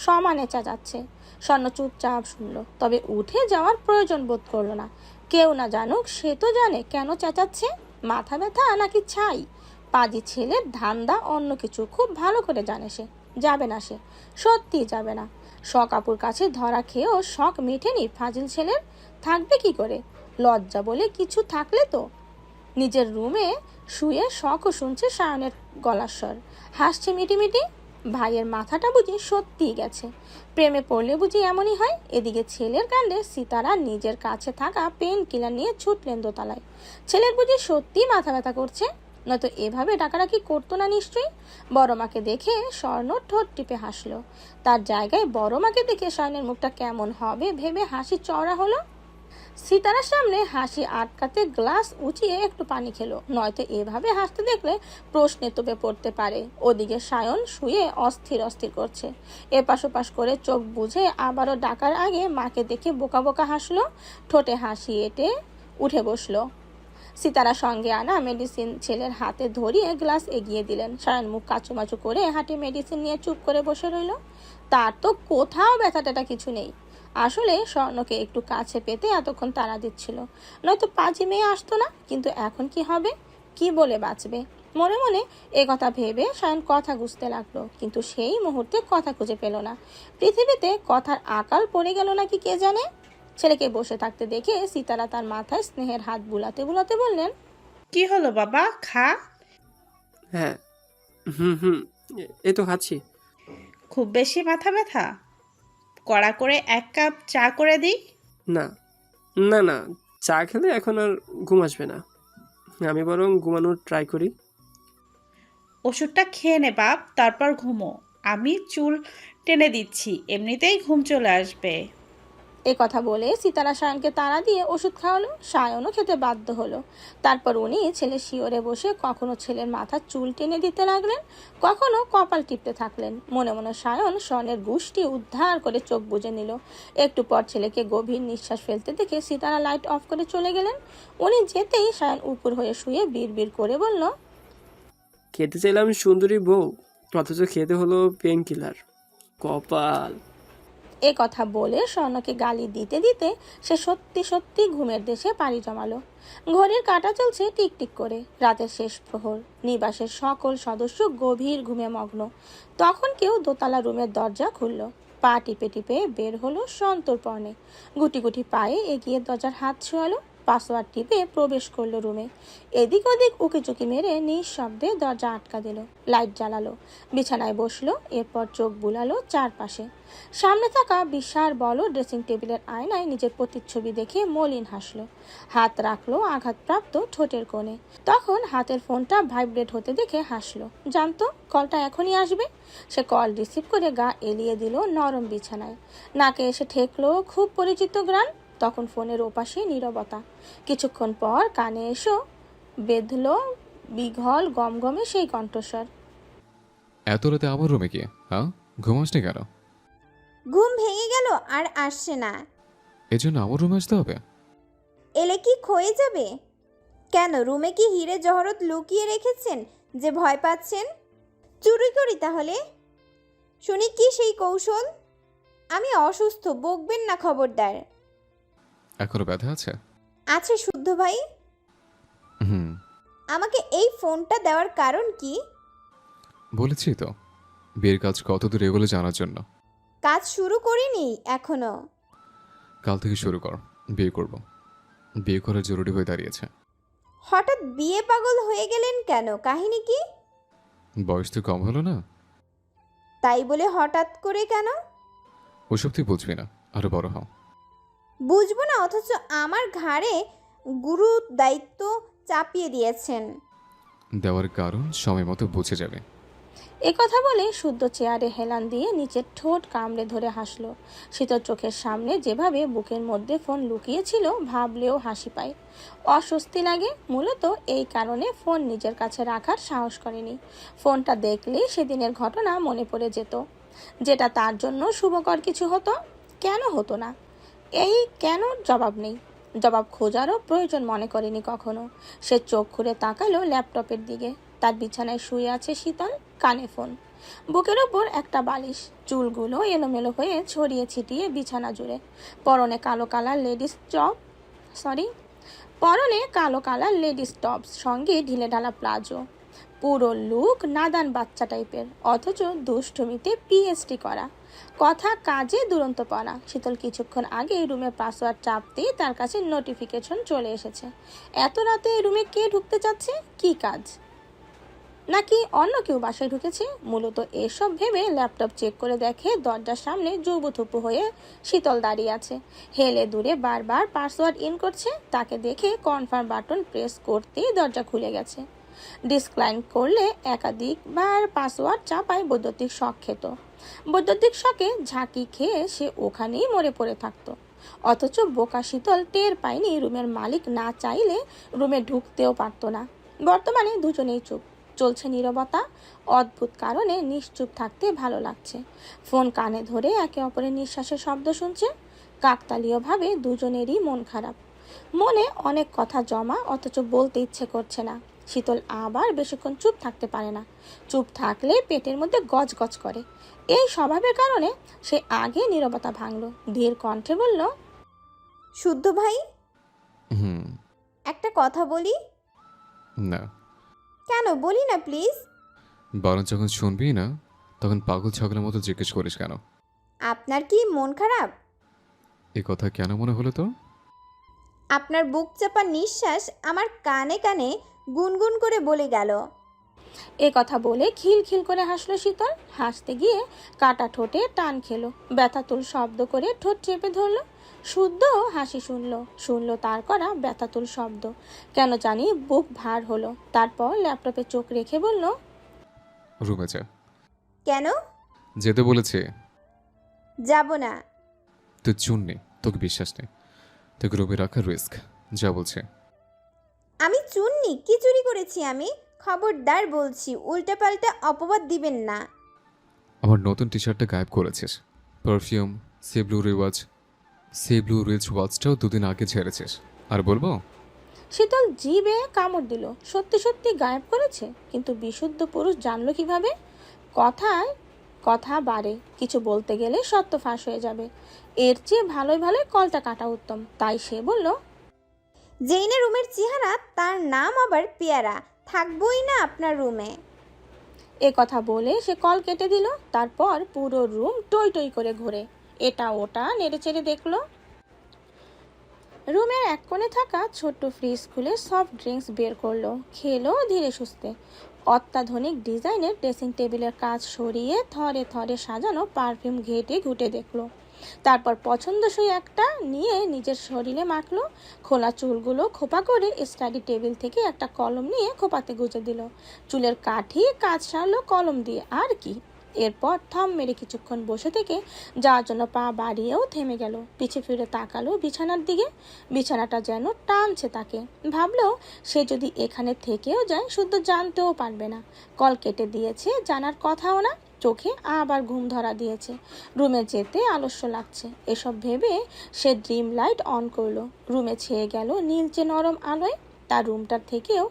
সমানে চেঁচাচ্ছে। স্বর্ণ চুপচাপ শুনল, তবে উঠে যাওয়ার প্রয়োজন বোধ করলো না। কেউ না জানুক, সে তো জানে কেন চেঁচাচ্ছে। মাথা ব্যথা নাকি ছাই, পাজি ছেলের ধান্দা অন্য কিছু খুব ভালো করে জানে সে। যাবে না, সে সত্যি যাবে না। শখ আপুর কাছে ধরা খেয়েও শখ মেটেনি ফাজিল ছেলের। থাকবে কি করে? লজ্জা বলে কিছু থাকলে তো। নিজের রুমে শুয়ে শখও শুনছে সায়নের গলার স্বর, হাসছে মিটিমিটি। ভাইয়ের মাথাটা বুঝি সত্যিই গেছে। প্রেমে পড়লে বুঝি এমনই হয়। এদিকে ছেলের কাণ্ডে সিতারা নিজের কাছে থাকা পেন কিলার নিয়ে ছুটলেন দোতলায়। ছেলের বুঝি সত্যিই মাথা ব্যথা করছে, নয়তো এভাবে ডাকাডাকি করতো না নিশ্চয়ই। বড় মাকে দেখে স্বর্ণ ঠোঁট টিপে হাসলো। তার জায়গায় বড় মাকে দেখে স্বর্ণের মুখটা কেমন হবে ভেবে হাসি চওড়া হলো। সিতারার সামনে হাসি আটকাতে গ্লাস উঁচিয়ে একটু পানি খেলো, নয়তো এভাবে হাসতে দেখলে প্রশ্নে তোপে পড়তে পারে। ওদিকে সায়ন শুয়ে অস্থির অস্থির করছে, এপাশ ওপাশ করে চোখ বুঝে আবারও ডাকার আগে মাকে দেখে বোকা বোকা হাসলো। ঠোঁটে হাসি এঁটে উঠে বসলো। সিতারা সঙ্গে আনা মেডিসিন ছেলের হাতে ধরিয়ে গ্লাস এগিয়ে দিলেন। সায়ন মুখ কাচুমাচু করে হাঁটে মেডিসিন নিয়ে চুপ করে বসে রইল। তার তো কোথাও ব্যথা ট্যাথা কিছু নেই। আসলে স্বর্ণকে একটু কাছে পেতে এতক্ষণ তাড়া দিচ্ছিল, নয়তো পাজি মেয়ে আসতো না। কিন্তু এখন কি হবে, কি বলে বাঁচবে? মনে মনে এ কথা ভেবে সায়ন কথা গুছতে লাগলো, কিন্তু সেই মুহূর্তে কথা খুঁজে পেল না। পৃথিবীতে কথার আকাল পড়ে গেল নাকি কে জানে। ছেলেকে বসে থাকতে দেখে সিতারা তার মাথায় স্নেহের হাত বুলাতে বুলাতে বললেন, কি হলো বাবা, খা। হ্যাঁ, হুম, এই তো খাচ্ছি। খুব বেশি মাথা ব্যথা? কড়া করে 1 কাপ চা করে দিই? না না না, চা খেলে এখন আর ঘুম আসবে না। আমি বরং ঘুমানোর ট্রাই করি। ওষুধটা খেয়ে নে বাপ, তারপর ঘুমো। আমি চুল টেনে দিচ্ছি, এমনিতেই ঘুম চলে আসবে। এ কথা বলে সিতারা সায়নকে তাড়া দিয়ে ওষুধ খাওয়ালো। সায়নও খেতে বাধ্য হলো। তারপর উনি ছেলে শিওরে বসে কখনো ছেলের মাথার চুল টেনে দিতে লাগলেন, কখনো কপাল টিপতে থাকলেন। মনে মনে সায়ন স্বর্ণের গুষ্টি উদ্ধার করে চোখ বুজে নিল। একটু পর ছেলেকে গভীর নিঃশ্বাস ফেলতে দেখে সিতারা লাইট অফ করে চলে গেলেন। উনি যেতেই সায়ন উপর হয়ে শুয়ে বিড়বিড় করে বলল, খেতে চাইলাম সুন্দরী বউ, অথচ খেতে হলো পেন কিলার। কপাল। এ কথা বলে স্বর্ণকে গালি দিতে দিতে সে সত্যি সত্যি ঘুমের দেশে পাড়ি জমালো। ঘড়ির কাঁটা চলছে টিকটিক করে। রাতের শেষ প্রহর, নিবাসের সকল সদস্য গভীর ঘুমে মগ্ন। তখন কেউ দোতলা রুমের দরজা খুলল। পা টিপে টিপে বের হলো সন্তর্পণে। গুটি গুটি পায়ে এগিয়ে দরজার হাত ছোঁয়ালো। পাসওয়ার্ড টিপে প্রবেশ করলো রুমে। এদিক ওদিক উকিচুকি মেরে নিঃশব্দে দরজা আটকা দিল। লাইট জ্বালালো, বিছানায় বসলো। এরপর চোখ বুলালো চারপাশে। সামনে থাকা বিশাল বড় ড্রেসিং টেবিলের আয়নায় নিজের প্রতিচ্ছবি দেখে মলিন হাসলো। হাত রাখলো আঘাতপ্রাপ্ত ঠোঁটের কোণে। তখন হাতের ফোনটা ভাইব্রেট হতে দেখে হাসলো। জানতো কলটা এখনই আসবে। সে কল রিসিভ করে গা এলিয়ে দিল নরম বিছানায়। নাকে এসে ঠেকলো খুব পরিচিত গ্রান। তখন ফোনের ওপাশে নীরবতা। কিছুক্ষণ পর কানে এসো বেঁধলো বিঘল গমগমে সেই কণ্ঠস্বর। এত রাতে আমার রুমে গিয়ে, হ্যাঁ ঘুমাসনি কেন? ঘুম ভেঙে গেল আর আসছে না। এজন্য আমার রুমে আসতে হবে? এলে কি ক্ষয়ে যাবে? কেন, রুমে কি হিরে জহরত লুকিয়ে রেখেছেন যে ভয় পাচ্ছেন? চুরি করি তাহলে? শুনি কি সেই কৌশল? আমি অসুস্থ, বকবেন না খবরদার। এখনো ব্যথা আছে? আছে শুদ্ধ ভাই। হুম, আমাকে এই ফোনটা দেওয়ার কারণ কি? বলেছি তো, বিয়ের কাজ কতদূর এগুলো জানার জন্য। কাজ শুরু করিনি এখনো। কাল থেকে শুরু কর, বিয়ে করব। বিয়ে করা জরুরি হয়ে দাঁড়িয়েছে। হঠাৎ বিয়ে পাগল হয়ে গেলেন কেন? কাহিনী কি? বয়স তো কম হলো না? তাই বলে হঠাৎ করে কেন? ওসব তুই বুঝবি না, আরো বড় হও। বুঝবো না, অথচ আমার ঘাড়ে গুরু দায়িত্ব চাপিয়ে দিয়েছেন। দেওয়ার কারণ সময় মতো বুঝে যাবে। এ কথা বলে শুদ্ধ চেয়ারে হেলান দিয়ে নিচের ঠোঁট কামড়ে ধরে হাসলো। শীতল চোখের সামনে যেভাবে বুকের মধ্যে ফোন লুকিয়েছিল ভাবলেও হাসি পায়, অস্বস্তি লাগে। মূলত এই কারণে ফোন নিজের কাছে রাখার সাহস করেনি। ফোনটা দেখলেই সেদিনের ঘটনা মনে পড়ে যেত, যেটা তার জন্য শুভকর কিছু হতো। কেন হতো না, এই কেন জবাব নেই, জবাব খোঁজারও প্রয়োজন মনে করেনি কখনো। সে চোখ খুলে তাকালো ল্যাপটপের দিকে। তার বিছানায় শুয়ে আছে শীতল, কানে ফোন, বুকের ওপর একটা বালিশ, চুলগুলো এলোমেলো হয়ে ছড়িয়ে ছিটিয়ে বিছানা জুড়ে। পরনে কালো কালার লেডিস টপস সঙ্গে ঢিলেঢালা প্লাজো। পুরো লুক নাদান বাচ্চা টাইপের, অথচ দুষ্টুমিতে পিএইচডি করা, কথা কাজে দুরন্ত পড়া। শীতল কিছুক্ষণ আগে রুমের পাসওয়ার্ড চাপতেই তার কাছে নোটিফিকেশন চলে এসেছে। এত রাতে রুমে কে ঢুকতে চাচ্ছে, কি কাজ, নাকি অন্য কেউ বাসায় ঢুকেছে। মূলত এসব ভেবে ল্যাপটপ চেক করে দেখে দরজার সামনে জুবুথুপু হয়ে শীতল দাঁড়িয়ে আছে, হেলে দূরে বারবার পাসওয়ার্ড ইন করছে। তাকে দেখে কনফার্ম বাটন প্রেস করতেই দরজা খুলে গেছে। ডিসক্লাইন করলে একাধিকবার পাসওয়ার্ড চাপায় বৈদ্যুতিক শক খেত। বৈদ্যুতিক শকে ঝাঁকি খেয়ে সে ওখানেই মরে পড়ে থাকতো। অথচ বোকা শীতল টের পায়নি রুমের মালিক না চাইলে রুমে ঢুকতেও পারতো না। বর্তমানে দুজনেই চুপ, চলছে নীরবতা। অদ্ভুত কারণে নিশ্চুপ থাকতে ভালো লাগছে। ফোন কানে ধরে একে অপরের নিঃশ্বাসের শব্দ শুনছে। কাকতালীয়ভাবে দুজনেরই মন খারাপ, মনে অনেক কথা জমা, অথচ বলতে ইচ্ছে করছে না। শীতল আবার বেশিক্ষণ চুপ থাকতে পারে না, চুপ থাকলে পেটের মধ্যে গজগজ করে। এই স্বভাবের কারণে সে আগে নীরবতা ভাঙল, ধীর কণ্ঠে বলল, শুদ্ধ ভাই, হুম। একটা কথা বলি। না, কেন বলি না প্লিজ। বরং যখন শুনবি না তখন পাগল ছাগলের মতো জিজ্ঞেস করিস কেন? আপনার কি মন খারাপ? এ কথা কেন মনে হলো তোর? আপনার বুক চাপা নিঃশ্বাস আমার কানে কানে গুনগুন করে বলে গেল। এ কথা বলে খিলখিল করে হাসলো শীতল। হাসতে গিয়ে কাটা ঠোঁটে টান খেলো, ব্যথাতুল শব্দ করে ঠোঁট চেপে ধরলো। শুদ্ধ হাসি শুনলো তার করা ব্যথাতুল শব্দ। কেন জানি বুক ভার হলো। তারপর ল্যাপটপে চোখ রেখে বলল, রুমে যা। কেন? যেতে বলেছে। যাব না। তুই চুন নেই, তোকে বিশ্বাস নেই, তোকে রুমে রাখার রিস্ক। যা বলছে। আমি চুন্নি, কি চুরি করেছি আমি? খবরদার বলছি, উল্টাপাল্টা অপবাদ দিবেন না। আমার নতুন টি শার্টটা গায়েব করেছিস, পারফিউম, সে ব্লু রিচ ওয়াচটাও দুদিন আগে ছেড়েছিস। আর বলবো? শীতল জিভে কামড় দিল। সত্যি সত্যি গায়েব করেছে, কিন্তু বিশুদ্ধ পুরুষ জানলো কিভাবে? কথা বাড়ে, কিছু বলতে গেলে সত্য ফাঁস হয়ে যাবে। এর চেয়ে ভালোই কলটা কাটা উত্তম। তাই সে বলল, যেই না রুমের চেহারা, তার নাম আবার পেয়ারা, থাকবই না আপনার রুমে। এ কথা বলে সে কল কেটে দিল। তারপর পুরো রুম টই টই করে ঘুরে এটা ওটা নেড়েচেড়ে দেখলো। রুমের এক কোণে থাকা ছোট্ট ফ্রিজ খুলে সফট ড্রিঙ্কস বের করলো, খেলো ধীরে সুস্থে। অত্যাধুনিক ডিজাইনের ড্রেসিং টেবিলের কাজ সরিয়ে থরে থরে সাজানো পারফিউম ঘেটে ঘুটে দেখলো। তারপর পছন্দসই একটা নিয়ে নিজের শরীরে মাখলো। খোলা চুলগুলো খোপা করে স্টাডি টেবিল থেকে একটা কলম নিয়ে খোপাতে গুজে দিল। চুলের কাঠি কাজ সারলো কলম দিয়ে, আর কি। এরপর থম মেরে কিছুক্ষণ বসে থেকে যাওয়ার জন্য পা বাড়িয়েও থেমে গেল। পিছে ফিরে তাকালো বিছানার দিকে। বিছানাটা যেন টানছে তাকে। ভাবলো সে যদি এখানে থেকেও যায় শুদ্ধ জানতেও পারবে না। কল কেটে দিয়েছে, জানার কথাও না। চোখে আবার ঘুম ধরা দিয়েছে, রুমে যেতে আলস্য লাগছে। এসব ভেবে সে ড্রিম লাইট অন করলো। রুমে ছেয়ে গেল নীলচে নরম আলোয়। তার রুমটার থেকেও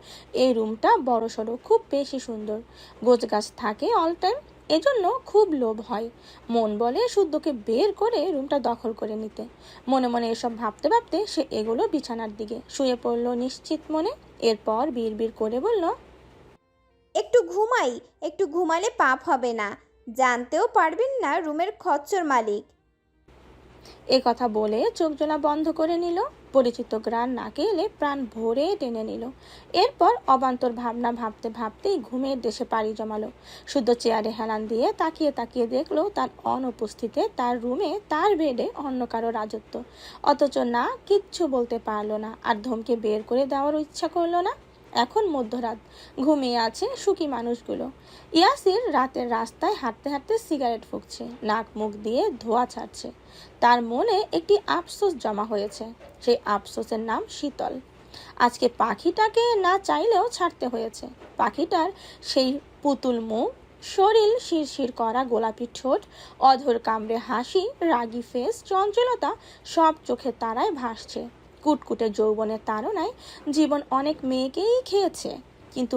এই রুমটা বড়সড়, খুব বেশি সুন্দর। গোছগাছ থাকে অল টাইম, এজন্য খুব লোভ হয়। মন বলে শুদ্ধকে বের করে রুমটা দখল করে নিতে। মনে মনে এসব ভাবতে ভাবতে সে এগোলো বিছানার দিকে, শুয়ে পড়লো নিশ্চিত মনে। এরপর বিড়বিড় করে বলল, একটু ঘুমালে পাপ হবে না, জানতেও পারবেন না রুমের খচ্চর মালিক। এ কথা বলে চোখ জোলা বন্ধ করে নিল। পরিচিত গ্রান নাকে এলে প্রাণ ভরে টেনে নিল। এরপর অবান্তর ভাবনা ভাবতে ভাবতেই ঘুমের দেশে পাড়ি জমালো। শুদ্ধ চেয়ারে হেলান দিয়ে তাকিয়ে দেখলো তার অনুপস্থিতিতে তার রুমে, তার বেডে অন্য কারো রাজত্ব। অথচ না, কিচ্ছু বলতে পারলো না, আর ধমকে বের করে দেওয়ার ইচ্ছা করলো না। এখন মধ্যরাত, ঘুমিয়ে আছে সুখী মানুষগুলো। ইয়াসির রাতের রাস্তায় হাঁটতে হাঁটতে সিগারেট ফুঁকছে, নাক মুখ দিয়ে ধোঁয়া ছাড়ছে। তার মনে একটি আফসোস জমা হয়েছে, সেই আফসোসের নাম শীতল। আজকে পাখিটাকে না চাইলেও ছাড়তে হয়েছে। পাখিটার সেই পুতুল মুখ, শরীর শিরশির করা গোলাপি ঠোঁট, অধর কামড়ে হাসি, রাগী ফেস, চঞ্চলতা সব চোখের তারায় ভাসছে। কুটকুটে যৌবনের তাড়নায় জীবন অনেক মেয়েকেই খেয়েছে, কিন্তু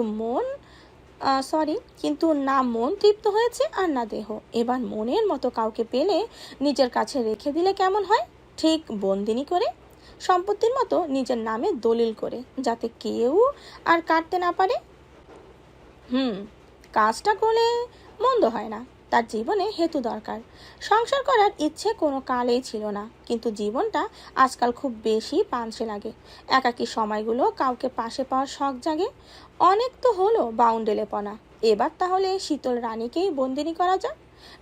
কিন্তু না মন তৃপ্ত হয়েছে আর না দেহ। এবার মনের মতো কাউকে পেলে নিজের কাছে রেখে দিলে কেমন হয়? ঠিক বন্দিনী করে, সম্পত্তির মতো নিজের নামে দলিল করে, যাতে কেউ আর কাটতে না পারে। কাজটা করলে মন্দ হয় না। তার জীবনে হেতু দরকার। সংসার করার ইচ্ছে কোনো কালেই ছিল না, কিন্তু জীবনটা আজকাল খুব বেশি পাঞ্চে লাগে। একাকী সময়গুলো কাউকে পাশে পাওয়ার শখ জাগে। অনেক তো হলো বাউন্ডেলেপনা, এবার তাহলে শীতল রানীকেই বন্দিনী করা যাক,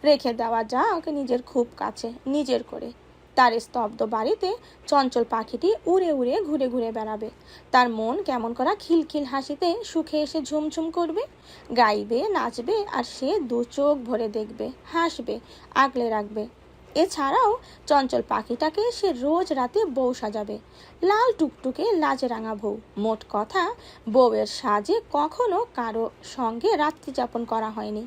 রেখে দেওয়া যাক নিজের খুব কাছে, নিজের করে। তার স্তব্ধ বাড়িতে চঞ্চল পাখিটি উড়ে উড়ে ঘুরে ঘুরে বেড়াবে। তার মন কেমন করা খিলখিল হাসিতে সুখে এসে ঝুমঝুম করবে, গাইবে, নাচবে, আর সে দু চোখ ভরে দেখবে, হাসবে, আগলে রাখবে। এছাড়াও চঞ্চল পাখিটাকে সে রোজ রাতে বউ সাজাবে, লাল টুকটুকে লাজে রাঙা বউ। মোট কথা, বউয়ের সাজে কখনো কারো সঙ্গে রাত্রি যাপন করা হয়নি,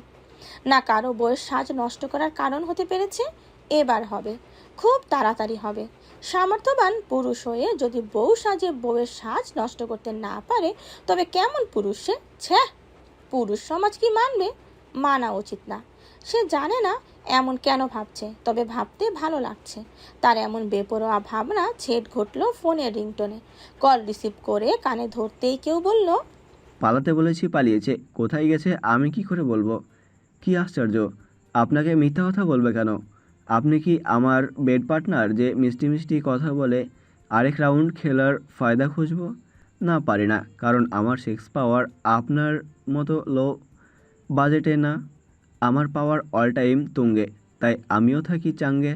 না কারো বউয়ের সাজ নষ্ট করার কারণ হতে পেরেছে। এবার হবে, খুব তাড়াতাড়ি হবে। সামর্থ্যবান পুরুষ হয়ে যদি বউ সাজে বউয়ের সাজ নষ্ট করতে না পারে, তবে কেমন পুরুষ সে? ছ্যাঃ, পুরুষ সমাজ কি মানবে? মানা উচিত না। সে জানে না এমন কেন ভাবছে, তবে ভাবতে ভালো লাগছে। তার এমন বেপরোয়া ভাবনা ছেদ ঘটল ফোনের রিংটোনে। কল রিসিভ করে কানে ধরতেই কেউ বলল, পালাতে বলেছি পালিয়েছে, কোথায় গেছে আমি কি করে বলবো? কি আশ্চর্য, আপনাকে মিথ্যা কথা বলবে কেন? আপনি কি আমার বেড পার্টনার যে মিষ্টি মিষ্টি কথা বলে আরেক রাউন্ড খেলার ফায়দা খুঁজবো? না, পারি না, কারণ আমার সেক্স পাওয়ার আপনার মতো লো বাজেটে না। আমার পাওয়ার অল টাইম তুঙ্গে, তাই আমিও থাকি চাঙ্গে।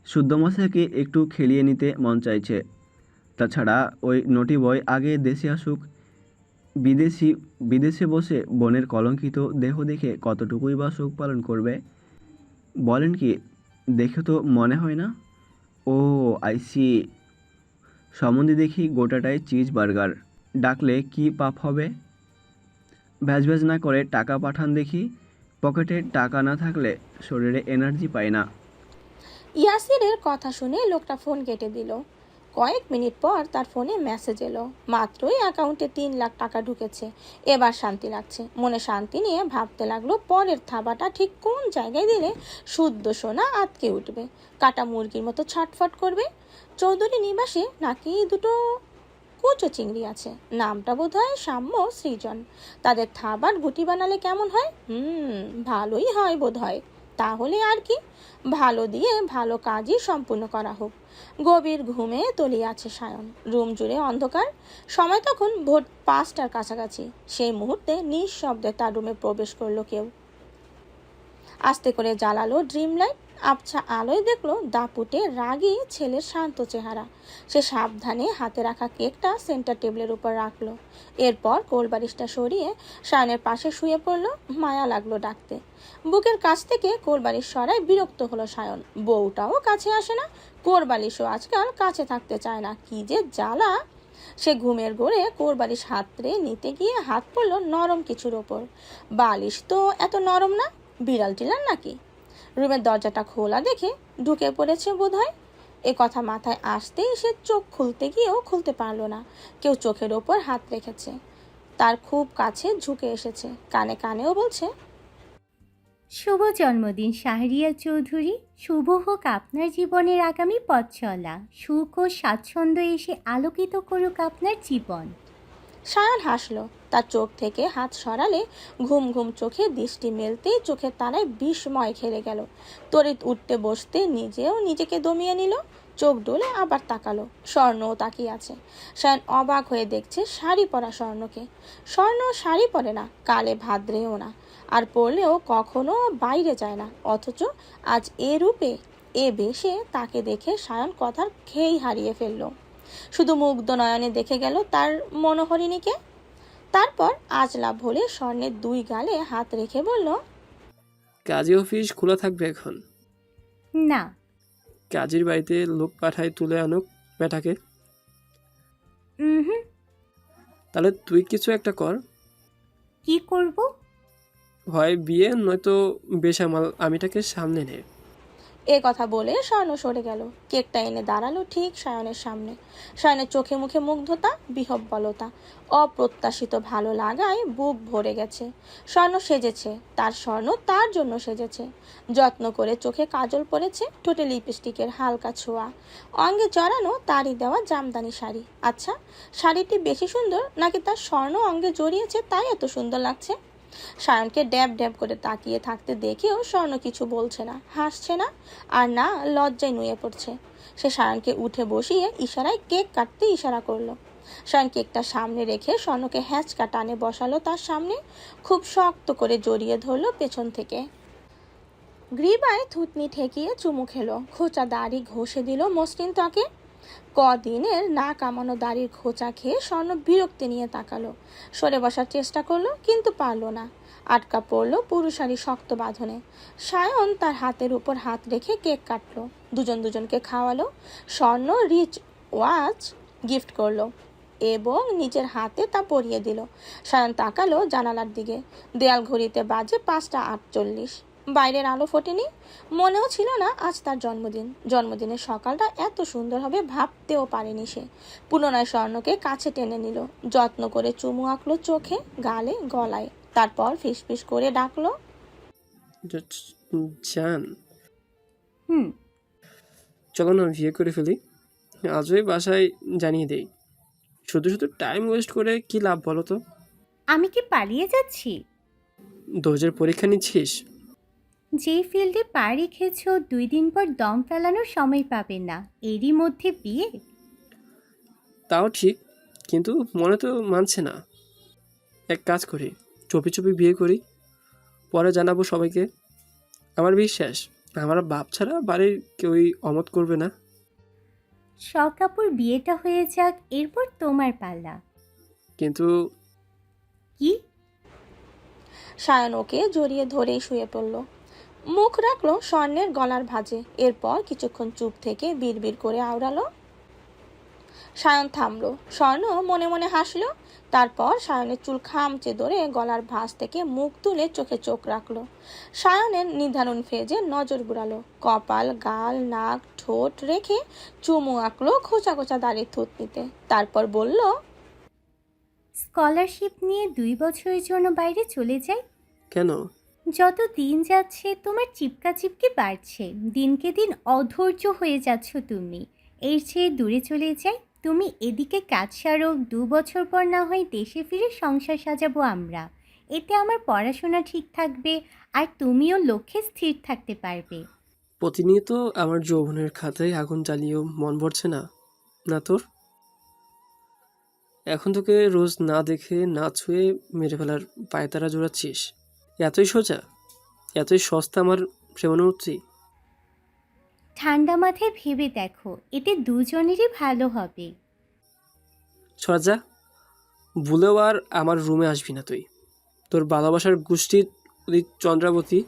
শুদ্ধ মশাকে একটু খেলিয়ে নিতে মন চাইছে। তাছাড়া ওই নটি বয় আগে দেশে আসুক। বিদেশে বসে বনের কলঙ্কিত দেহ দেখে কতটুকুই বা সুখ পালন করবে? বলেন কি? দেখে তো মনে হয় না। ও আইসি, সম্বন্ধে দেখি গোটাটাই চিজ বার্গার। ডাকলে কি পাপ হবে? ভ্যাজ ভ্যাজ না করে টাকা পাঠান দেখি। পকেটে টাকা না থাকলে শরীরে এনার্জি পায় না। ইয়াসিরের কথা শুনে লোকটা ফোন কেটে দিল। কয়েক মিনিট পর তার ফোনে মেসেজ এলো, মাত্রই অ্যাকাউন্টে 3 লাখ টাকা ঢুকেছে। এবার শান্তি লাগছে। মনে শান্তি নিয়ে ভাবতে লাগলো পরের থাবাটা ঠিক কোন জায়গায় দিলে শুদ্ধ সোনা আটকে উঠবে, কাটা মুরগির মতো ছটফট করবে। চৌধুরী নিবাসে নাকি দুটো কুচো চিংড়ি আছে, নামটা বোধহয় সাম্য সৃজন। তাদের থাবার গুটি বানালে কেমন হয়? ভালোই হয় বোধহয়। তাহলে আর কি, ভালো দিয়ে ভালো কাজই সম্পূর্ণ করা হোক। গভীর ঘুমে তলিয়ে আছে সায়ন। রুম জুড়ে অন্ধকার। সময় তখন ভোর 5টার কাছাকাছি। সেই মুহূর্তে নিঃশব্দে তার রুমে প্রবেশ করলো কেউ। আস্তে করে জ্বালালো ড্রিম লাইট। আবছা আলোয় দেখলো দাপুটে রাগী ছেলের শান্ত চেহারা। সে সাবধানে হাতে রাখা কেকটা সেন্টার টেবিলের উপর রাখলো। এরপর কোলবালিশটা সরিয়ে সায়নের পাশে শুয়ে পড়লো। মায়া লাগলো ডাকতে। বুকের কাছ থেকে কোলবালিশ সরায় বিরক্ত হলো সায়ন। বউটাও কাছে আসে না, কোলবালিশও আজকাল কাছে থাকতে চায় না। কি যে জ্বালা! সে ঘুমের ঘোরে কোলবালিশ হাতড়ে নিতে গিয়ে হাত পড়লো নরম কিছুর ওপর। বালিশ তো এত নরম না, বিড়াল টিলার নাকি? রুমের দরজাটা খোলা দেখে ঢুকে পড়েছে বোধহয়। এ কথা মাথায় আসতেই সে চোখ খুলতে গিয়েও খুলতে পারলো না। কেউ চোখের ওপর হাত রেখেছে, তার খুব কাছে ঝুঁকে এসেছে, কানে কানেও বলছে, শুভ জন্মদিন শাহরিয়া চৌধুরী। শুভ হোক আপনার জীবনের আগামী পথ চলা। সুখ ও স্বাচ্ছন্দ্য এসে আলোকিত করুক আপনার জীবন। সায়ন হাসলো। তার চোখ থেকে হাত সরালে ঘুম ঘুম চোখে দৃষ্টি মেলতেই চোখের তারায় বিস্ময় খেলে গেল। তড়িৎ উঠতে বসতে নিজেও নিজেকে দমিয়ে নিল। চোখ ডোলে আবার তাকালো। স্বর্ণও তাকিয়ে আছে। সায়ন অবাক হয়ে দেখছে শাড়ি পরা স্বর্ণকে। স্বর্ণ শাড়ি পরে না, কালে ভাদ্রেও না, আর পরলেও কখনো বাইরে যায় না। অথচ আজ এ রূপে, এ বেশে তাকে দেখে সায়ন কথার খেই হারিয়ে ফেললো। শুধু মুগ্ধ নয়নে দেখে গেল তার মনোহরিণীকে। তারপর আজ লাভ হলে স্বর্ণের 2 গালে হাত রেখে বলল, কাজী অফিস খোলা থাকবে এখন। না। কাজীর বাড়িতে লোক পাঠায় তুলে আনুক বেটাকে। হুম। তাহলে তুই কিছু একটা কর, কি করব? হয় বিয়ে নয়তো বেসামাল আমিটাকে সামনে নে। এ কথা বলে স্বর্ণ সরে গেল। কেকটা এনে দাঁড়ালো ঠিক সায়নের সামনে। সায়নের চোখে মুখে মুগ্ধতা, বিহ্বলতা, অপ্রত্যাশিত ভালো লাগায় বুক ভরে গেছে। স্বর্ণ সেজেছে, তার স্বর্ণ তার জন্য সেজেছে। যত্ন করে চোখে কাজল পরেছে, ঠোঁটে লিপস্টিকের হালকা ছোঁয়া, অঙ্গে জড়ানো তারই দেওয়া জামদানি শাড়ি। আচ্ছা, শাড়িটি বেশি সুন্দর নাকি তার স্বর্ণ অঙ্গে জড়িয়েছে তাই এত সুন্দর লাগছে? সায়নকে ড্যাব ড্যাব করে তাকিয়ে থাকতে দেখেও স্বর্ণ কিছু বলছে না, হাসছে না, আর না লজ্জায় নুয়ে পড়ছে। সে সায়নকে উঠে বসিয়ে ইশারায় কেক কাটতে ইশারা করলো। সায়ন কেকটা সামনে রেখে স্বর্ণকে হ্যাঁচকা টানে বসালো তার সামনে, খুব শক্ত করে জড়িয়ে ধরলো পেছন থেকে। গ্রীবায় থুতনি ঠেকিয়ে চুমু খেলো, খোঁচা দাড়ি ঘষে দিল মসৃণ ত্বকে। কদিনের না কামানো দাড়ির খোঁচা খেয়ে স্বর্ণ বিরক্তি নিয়ে তাকালো। সরে বসার চেষ্টা করলো কিন্তু পারলো না, আটকা পড়লো পুরুষালী শক্ত বাঁধনে। সায়ন তার হাতের উপর হাত রেখে কেক কাটলো, দুজনকে খাওয়ালো। স্বর্ণ রিচ ওয়াচ গিফট করলো এবং নিজের হাতে তা পরিয়ে দিল। সায়ন তাকালো জানালার দিকে। দেয়াল ঘড়িতে বাজে 5:48। বাইরের আলো ফোটেনি। মনেও ছিল না আজ তার জন্মদিন। জন্মদিনের সকালটা এত সুন্দর হবে ভাবতেও পারেনি সে। পুনরায় স্বর্ণকে কাছে টেনে নিল, যত্ন করে চুমু আঁকলো চোখে, গালে, গলায়। তারপর ফিসফিস করে ডাকলো, জান হুম। চলো না বিয়ে করে ফেলি, আজই বাসায় জানিয়ে দেই। শুধু শুধু টাইম ওয়েস্ট করে কি লাভ বলো তো? আমি কি পালিয়ে যাচ্ছি? দোজের পরীক্ষা নিচ্ছিস? যেই ফিল্ডে পা রেখেছ 2 দিন পর দম ফেলানোর সময় পাবে না, এরই মধ্যে বিয়ে? তাও ঠিক, কিন্তু মনে তো মানছে না। এক কাজ করি, চুপি চুপি বিয়ে করি, পরে জানাবো সবাইকে। আমার বিশ্বাস আমার বাপ ছাড়া বাড়ির কেউই অমত করবে না। শকাপুর বিয়েটা হয়ে যাক, এরপর তোমার পাল্লা। কিন্তু কি? সায়ন ওকে জড়িয়ে ধরেই শুয়ে পড়ল, মুখ রাখলো স্বর্ণের গলার ভাঁজে। এরপর কিছুক্ষণ চুপ থেকে বিড়বিড় করে আওড়ালো। সায়ন থামলো, স্বর্ণ মনে মনে হাসলো। তারপর সায়নের চুল খামচে ধরে গলার ভাঁজ থেকে মুখ তুলে চোখে চোখ রাখলো। সায়নের নির্ধারণ ফেজে নজর ঘুরালো, কপাল, গাল, নাক, ঠোঁট রেখে চুমু আঁকলো খোঁচা খোঁচা দাড়ির থুতনিতে। তারপর বলল, স্কলারশিপ নিয়ে 2 বছরের জন্য বাইরে চলে যাই। কেন? যত দিন যাচ্ছে তোমার চিপকা চিপকি বাড়ছে, দিনকে দিন অধৈর্য হয়ে যাচ্ছ তুমি। এর চেয়ে দূরে চলে যাই। তুমি এদিকে কাজ সারো, 2 বছর পর না হয় দেশে ফিরে সংসার সাজাবো আমরা। এতে আমার পড়াশোনা ঠিক থাকবে, আর তুমিও লক্ষ্যে স্থির থাকতে পারবে। প্রতিনিয়ত আমার যৌবনের খাতায় আগুন জ্বালিয়েও মন ভরছে না, না তোর? এখন তোকে রোজ না দেখে না ছুঁয়ে মেরে ফেলার পায়তারা জোড়াচ্ছিস? এতই সোজা, এতই সস্তা আমার প্রেমানুভূতি? ঠান্ডা মাথায় ভেবে দেখো, এতে দুজনেরই ভালো হবে। সরজা, ভুলেও আর আমার রুমে আসবি না তুই। তোর ভালোবাসার গোষ্ঠীর ওই চন্দ্রাবতী।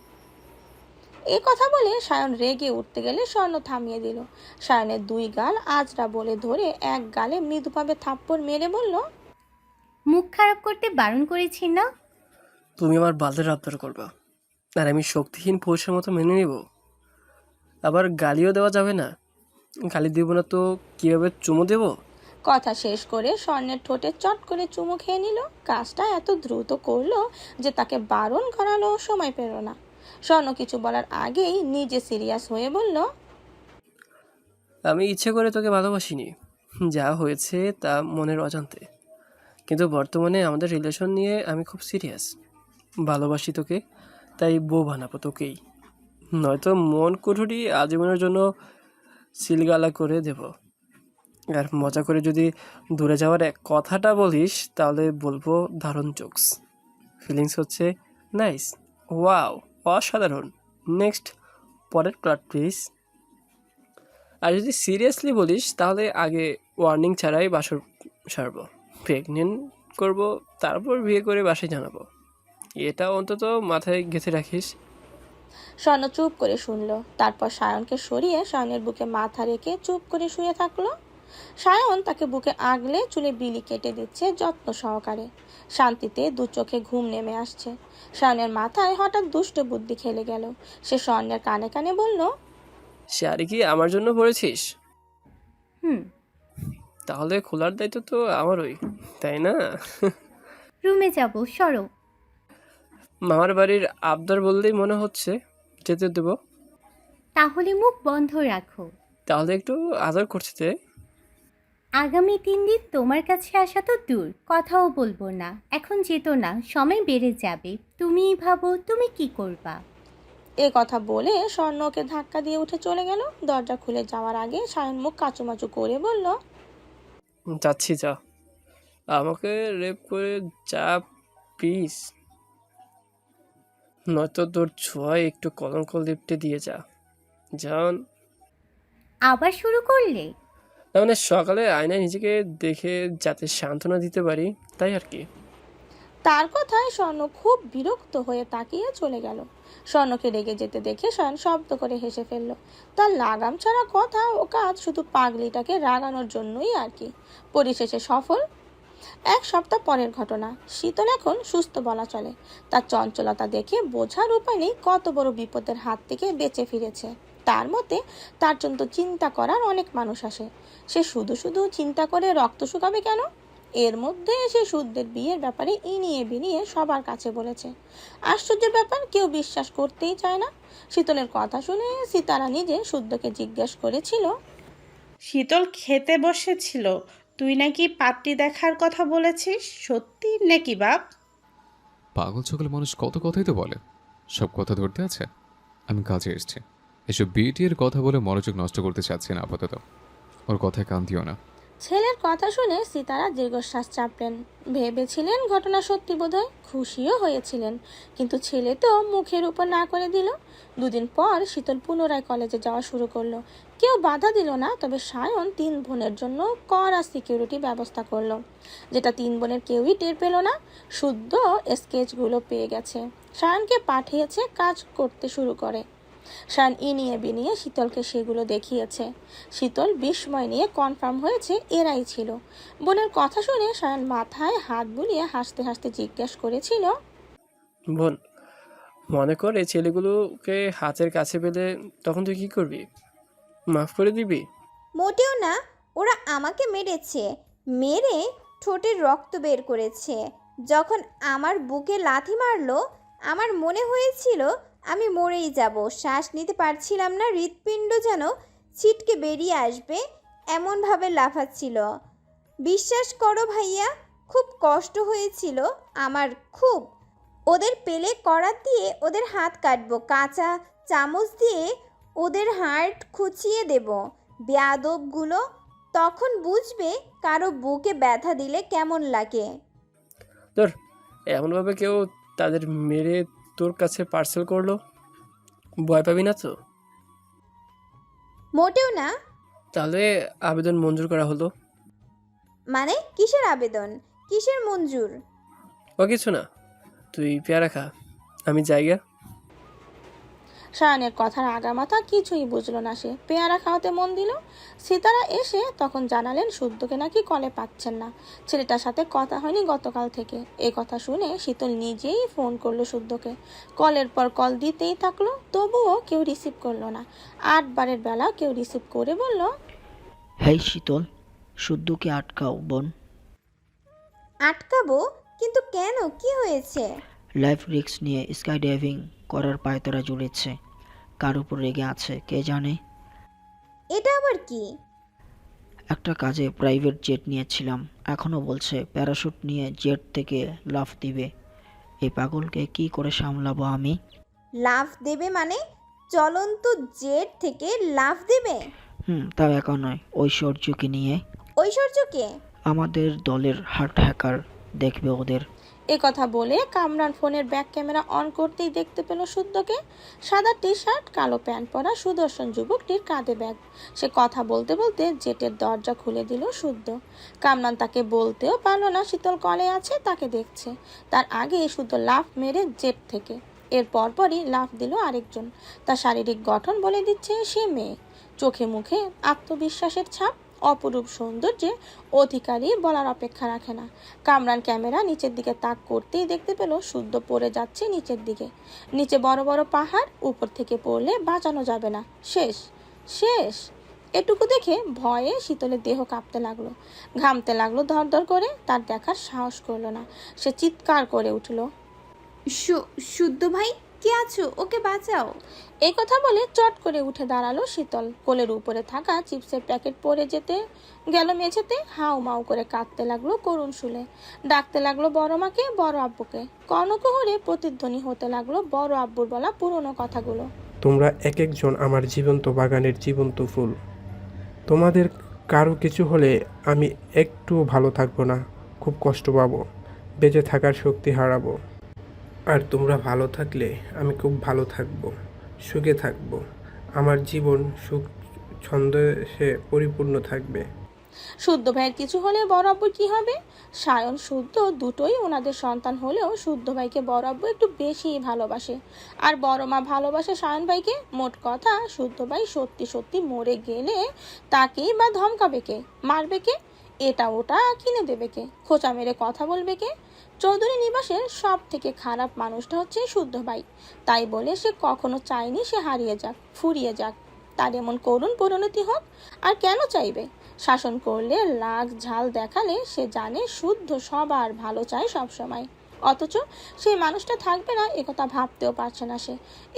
এ কথা বলে সায়ন রেগে উঠতে গেলে স্বর্ণ থামিয়ে দিল। সায়নের 2 গাল আজরা বলে ধরে এক গালে মৃদুভাবে থাপ্পড় মেরে বলল, মুখ খারাপ করতে বারণ করেছি না? তুমি আমার বালের আবদার করবা, আর আমি শক্তিহীন পুরুষের মতো মেনে নেব? আবার গালিও দেওয়া যাবে না। গালি দেবো না তো কীভাবে চুমো দেবো? কথা শেষ করে স্বর্ণের ঠোঁটে চট করে চুমু খেয়ে নিল। কাজটা এত দ্রুত করলো যে তাকে বারণ করালো সময় পেল না। স্বর্ণ কিছু বলার আগেই নিজে সিরিয়াস হয়ে বলল, আমি ইচ্ছে করে তোকে ভালোবাসিনি, যা হয়েছে তা মনের অজান্তে। কিন্তু বর্তমানে আমাদের রিলেশন নিয়ে আমি খুব সিরিয়াস। ভালোবাসি তোকে, তাই বউ বানাবো তোকেই, নয়তো মন কুঠুরি আজীবনের জন্য সিলগালা করে দেব। আর মজা করে যদি দূরে যাওয়ার এক কথাটা বলিস তাহলে বলবো দারুণ জোকস। ফিলিংস হচ্ছে নাইস, ওয়াও, অসাধারণ। নেক্সট, পরের প্লট প্লিজ। আর যদি সিরিয়াসলি বলিস তাহলে আগে ওয়ার্নিং ছাড়াই বাসর সারবো, প্রেগনেন্ট করব, তারপর বিয়ে করে বাসায় জানাবো। এটা অন্তত মাথায় গেঁথে রাখিস। স্বর্ণ চুপ করে শুনলো, তারপর সায়নকে সরিয়ে সায়নের বুকে মাথা রেখে চুপ করে শুয়ে থাকলো। সায়ন তাকে বুকে আগলে চুলে বিলি কেটে দিচ্ছে যত্ন সহকারে। শান্তিতে দু চোখে ঘুম নেমে আসছে। সায়নের মাথায় হঠাৎ দুষ্ট বুদ্ধি খেলে গেল। সে স্বর্ণের কানে কানে বলল, শাড়ি কি আমার জন্য পরেছিস? হুম। তাহলে খোলার দায়িত্ব তো আমারই, তাই না? রুমে যাব, সরো। মামার বাড়ির আবদার বললেই মনে হচ্ছে যেতে দেবো। তাহলে মুখ বন্ধ রাখো। তাহলে একটু আদর করতে। আগামী 3 দিন তোমার কাছে আসা তো দূর, কথাও বলবো না। এখন যেত না, সময় বেড়ে যাবে। তুমিই ভাবো তুমি কি করবা। এ কথা বলে স্বর্ণ ওকে ধাক্কা দিয়ে উঠে চলে গেল। দরজা খুলে যাওয়ার আগে সায়ন মুখ কাচুমাচু করে বলল, যাচ্ছি, যা, আমাকে রেপ করে যা প্লিজ, নয়তো তোর ছোঁয়ায় একটু কলঙ্ক লিপটে দিয়ে যা। জান, আবার শুরু করলে? না মানে সকালে আয়নায় নিজেকে দেখে যাতে সান্ত্বনা দিতে পারি, তাই আর কি। তার কথায় স্বর্ণ খুব বিরক্ত হয়ে তাকিয়ে চলে গেল। স্বর্ণকে রেগে যেতে দেখে স্বয়ন শব্দ করে হেসে ফেলল। তার লাগাম ছাড়া কথা ও কাজ শুধু পাগলিটাকে রাগানোর জন্যই আর কি। পরিশেষে সফল। 1 সপ্তাহ পরের ঘটনা। শীতল এখন সুস্থ বলা চলে। তার চঞ্চলতা দেখে বোঝার উপায় নেই কত বড় বিপদের হাত থেকে বেঁচে ফিরেছে। তার মতে তার জন্য চিন্তা করার অনেক মানুষ আসে। সে শুধু শুধু চিন্তা করে রক্ত শুকাবে কেন? এর মধ্যে সে শুদ্ধের বিয়ের ব্যাপারে ইনিয়ে বিনিয়ে সবার কাছে বলেছে। আশ্চর্যের ব্যাপার, কেউ বিশ্বাস করতেই চায় না। শীতলের কথা শুনে সিতারা নিজে শুদ্ধকে জিজ্ঞেস করেছিল, শীতল খেতে বসেছিল, তুই নাকি পাত্রী দেখার কথা বলেছিস, সত্যি নাকি বাপ? পাগল সকল মানুষ কত কথাই তো বলে, সব কথা ধরতে আছে। আমি কাজে এসেছি, এসব বিয়েটির কথা বলে মনোযোগ নষ্ট করতে চাচ্ছি না আপাতত। ওর কথায় কান দিও না। ছেলের কথা শুনে সিতারা দীর্ঘশ্বাস চাপলেন। ভেবেছিলেন ঘটনা সত্যি বোধহয়, খুশিও হয়েছিলেন। কিন্তু ছেলে তো মুখের উপর না করে দিল। 2 দিন পর শীতল পুনরায় কলেজে যাওয়া শুরু করলো। কেউ বাধা দিল না, তবে সায়ন 3 বোনের জন্য কড়া সিকিউরিটি ব্যবস্থা করলো, যেটা 3 বোনের কেউই টের পেল না। শুদ্ধ স্কেচগুলো পেয়ে গেছে, সায়নকে পাঠিয়েছে, কাজ করতে শুরু করে। সায়ন ইনিয়ে বিনিয়ে শীতলকে সেগুলো দেখিয়েছে। শীতল বিস্ময় নিয়ে কনফার্ম হয়েছে এরাই ছিল। বোনের কথা শুনে সায়ন মাথায় হাত বুলিয়ে হাসতে হাসতে জিজ্ঞেস করেছিল, বোন, মনে কর এই ছেলেগুলোকে হাতের কাছে পেলে তখন তুই কি করবি? মাফ করে দিবি? মোটেও না, ওরা আমাকে মেরেছে, মেরে ঠোঁটের রক্ত বের করেছে। যখন আমার বুকে লাথি মারলো, আমার মনে হয়েছিল আমি মরেই যাব। শ্বাস নিতে পারছিলাম না, হৃৎপিণ্ড যেন ছিটকে বেরিয়ে আসবে, এমনভাবে লাফাচ্ছিল। বিশ্বাস করো ভাইয়া, খুব কষ্ট হয়েছিল আমার, খুব। ওদের পেলে করাত দিয়ে ওদের হাত কাটবো, কাঁচা চামচ দিয়ে ওদের হাড় খুঁচিয়ে দেব। বেয়াদবগুলো, তখন বুঝবে কারো বুকে ব্যথা দিলে কেমন লাগে। তোর এমনভাবে কেউ তাদের মেরে তোর কাছে পার্সেল করলো, ভয় পাবি না তো? মোটেও না। তাহলে আবেদন মঞ্জুর করা হলো। মানে কিসের আবেদন, কিসের মঞ্জুর? ও কিছু না, তুই পেয়ারা খা, আমি জায়গা। সায়নের কথার আগামাথা কিছুই বুঝলো না সে। পেয়ারা খাওয়াতে মন দিল। সিতারা এসে তখন জানালেন শুদ্ধকে নাকি কলে পাচ্ছেন না। ছেলেটার সাথে কথা হয়নি গতকাল থেকে। এ কথা শুনে শীতল নিজেই ফোন করলো শুদ্ধকে। কলের পর কল দিতেই থাকলো, তবুও কেউ রিসিভ করলো না। 8 বারের বেলা কেউ রিসিভ করে বলল, হেই শীতল, শুদ্ধকে আটকাও বোন। আটকাবো? কিন্তু কেন, কি হয়েছে? লাইফ রিস্ক নিয়ে স্কাই ডাইভিং করার পায়তারা জুড়েছে। কার উপর রেগে আছে কে জানে। এটা আবার কি? একটা কাজে প্রাইভেট জেট নিয়েছিলাম, এখনও বলছে প্যারাশুট নিয়ে জেট থেকে লাফ দিবে। এই পাগলকে কি করে সামলাবো আমি? লাফ দেবে মানে? চলন্ত জেট থেকে লাফ দেবে? তাও একা নয়, ঐশ্বর্যকে নিয়ে। ঐশ্বর্যকে? আমাদের দলের হার্ট হ্যাকার দেখবে ওদের। এ কথা বলে কামরান ফোনের ব্যাক ক্যামেরা অন করতেই দেখতে পেল শুদ্ধকে। সাদা টি শার্ট, কালো প্যান্ট পরা সুদর্শন যুবকটির কাঁধে ব্যাগ। সে কথা বলতে বলতে জেটের দরজা খুলে দিল শুদ্ধ। কামরান তাকে বলতেও পারলো না শীতল কলে আছে, তাকে দেখছে। তার আগে শুদ্ধ লাফ মেরে জেট থেকে। এর পরপরই লাফ দিল আরেকজন। তার শারীরিক গঠন বলে দিচ্ছে সে মেয়ে। চোখে মুখে আত্মবিশ্বাসের ছাপ, অপরূপ সৌন্দর্যে অধিকারী বলার অপেক্ষা রাখে না। কামরান ক্যামেরা নিচের দিকে তাক করতেই দেখতে পেল শুদ্ধ পড়ে যাচ্ছে নিচের দিকে। নিচে বড় বড় পাহাড়, উপর থেকে পড়লে বাঁচানো যাবে না, শেষ শেষ। এটুকু দেখে ভয়ে শীতলের দেহ কাঁপতে লাগলো, ঘামতে লাগলো ধরধর করে। তার দেখার সাহস করলো না। সে চিৎকার করে উঠল, শুদ্ধ ভাই, কে আছো? ওকে বাঁচাও। এই কথা বলে চট করে উঠে দাঁড়ালো শীতল। কোলের উপরে থাকা চিপসের প্যাকেট পড়ে যেতে গেল মেঝেতে। হাউ মাউ করে কাঁদতে লাগলো করুণ সুলে। ডাকতে লাগলো বড় মাকে, বড় আব্বুকে। কর্ণকুহরে প্রতিধ্বনি হতে লাগলো বড় আব্বুর বলা পুরনো কথাগুলো। তোমরা এক একজন আমার জীবন্ত বাগানের জীবন্ত ফুল। তোমাদের কারো কিছু হলে আমি একটু ভালো থাকবো না, খুব কষ্ট পাবো, বেঁচে থাকার শক্তি হারাবো। আর তোমরা ভালো থাকলে আমি খুব ভালো থাকবো, সুখে থাকবো। আমার জীবন সুখ ছন্দে পরিপূর্ণ থাকবে। শুদ্ধ ভাইয়ের কিছু হলে বড় আব্বুর কি হবে? সায়ন শুদ্ধ দুটোই ওনাদের সন্তান হলেও শুদ্ধ ভাইকে বড় আব্বু একটু বেশি ভালোবাসে। আর বড় মা ভালোবাসে সায়ন ভাইকে। মোট কথা, শুদ্ধ ভাই সত্যি সত্যি মরে গেলে তাকেই বা ধমকাবে কে, মারবে কে, এটা ওটা কিনে দেবে কে, খোঁচা মেরে কথা বলবে কে? চৌধুরী নিবাসের সব থেকে খারাপ মানুষটা হচ্ছে শুদ্ধ ভাই। তাই বলে সে কখনো চায়নি সে হারিয়ে যাক, ফুরিয়ে যাক, তার এমন করুণ পরিণতি হোক। আর কেন চাইবে? শাসন করলে, লাগ ঝাল দেখালে সে জানে শুদ্ধ সবার ভালো চায় সব সময়। অথচ সেই মানুষটা থাকবে না একথা ভাবতেও পারছে না সে।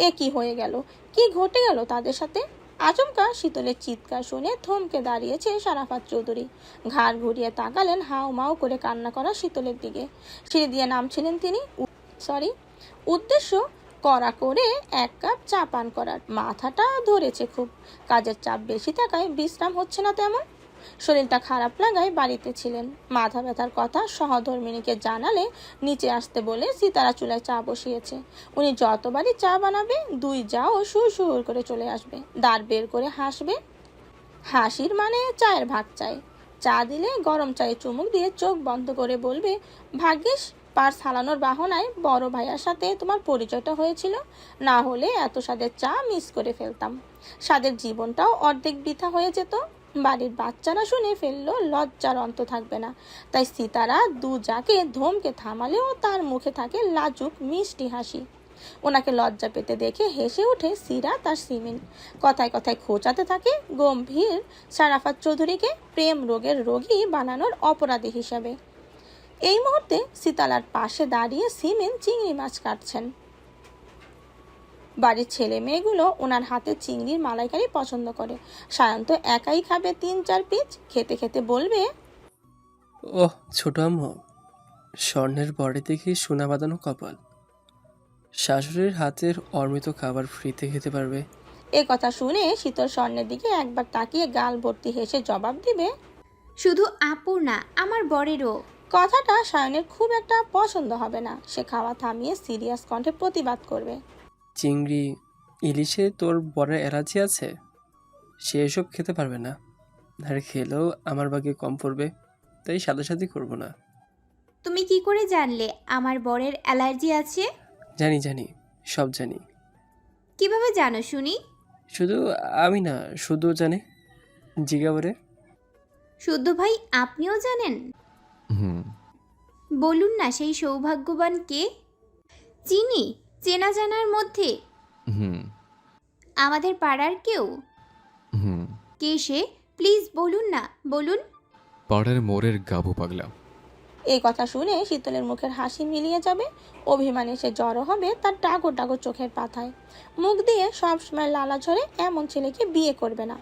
এ কি হয়ে গেল? কি ঘটে গেল তাদের সাথে? আচমকা শীতলের চিৎকার শুনে থমকে দাঁড়িয়েছে সারাফাত চৌধুরী। ঘাড় ঘুরিয়ে তাকালেন হাউ মাউ করে কান্না করা শীতলের দিকে। সিঁড়ি দিয়ে নামছিলেন তিনি। উদ্দেশ্য কড়া করে এক কাপ চা পান করার। মাথাটা ধরেছে খুব, কাজের চাপ বেশি থাকায় বিশ্রাম হচ্ছে না তেমন। শরীরটা খারাপ লাগায় বাড়িতে ছিলেন। মাথা ব্যথার কথা সহধর্মিণীকে জানালে নিচে আসতে বলে সিতারা চুলায় চা বসিয়েছে। উনি যতবারই চা বানাবে দুই যাও সুর সুর করে চলে আসবে, দাঁড় বের করে হাসবে। হাসির মানে চায়ের ভাগ চায়। চা দিলে গরম চায়ে চুমুক দিয়ে চোখ বন্ধ করে বলবে, ভাগ্যিস পার্স হালানোর বাহনায় বড় ভাইয়ার সাথে তোমার পরিচয়টা হয়েছিল, না হলে এত স্বাদের চা মিস করে ফেলতাম। স্বাদের জীবনটাও অর্ধেক বৃথা হয়ে যেত। বাড়ির বাচ্চারা শুনে ফেললো, লজ্জার অন্ত থাকবে না। তাই সিতারা দু যাকে ধমকে থামালেও তার মুখে থাকে লাজুক মিষ্টি হাসি। ওনাকে লজ্জা পেতে দেখে হেসে ওঠে সিরাত আর সিমিন। কথায় কথায় খোঁচাতে থাকে গম্ভীর সারাফাত চৌধুরীকে প্রেম রোগের রোগী বানানোর অপরাধী হিসাবে। এই মুহূর্তে সিতালার পাশে দাঁড়িয়ে সিমিন চিংড়ি মাছ কাটছেন। বাড়ির ছেলে মেয়েগুলো ওনার হাতে চিংড়ির মালাইকারি পছন্দ করে। সায়ন তো একাই খাবে 3-4 পিস। খেতে খেতে বলবে, ওহ ছোট আম্মু, স্বর্ণের বডি দেখে সোনা বাঁধানো কপাল। শাশুড়ির হাতের অমৃত খাবার ফ্রিতে খেতে পারবে। এ কথা শুনে শীতল স্বর্ণের দিকে একবার তাকিয়ে গাল ভর্তি হেসে জবাব দিবে, শুধু আপুর না, আমার বরেরও। কথাটা সায়নের খুব একটা পছন্দ হবে না। সে খাওয়া থামিয়ে সিরিয়াস কণ্ঠে প্রতিবাদ করবে, চিংড়ি ইলিশে তোর বড় অ্যালার্জি আছে, সে এসব খেতে পারবে না। আর খেলেও আমার ভাগে কম পড়বে, তাই সাথে করবো না। তুমি কি করে জানলে আমার বরের অ্যালার্জি আছে? জানি সব জানি। কিভাবে জানো শুনি? শুধু আমি না, শুধু জানে। জিগাবরে শুদ্ধ ভাই, আপনিও জানেন? হুম। বলুন না সেই সৌভাগ্যবান কে? চিনি, চেনা জানার মধ্যে। হুম। আমাদের পাড়ার কেউ? হুম। কে সে? প্লিজ বলুন না, বলুন। পাড়ার মোড়ের গাবু পাগলা। এই কথা শুনে শীতলের মুখের হাসি মিলিয়ে যাবে। অভিমানে সে জড়ো হবে তার ডাগর ডাগর চোখের পাতায়। মুখ দিয়ে সব সময় লালা ঝরে এমন ছেলেকে বিয়ে করবে না।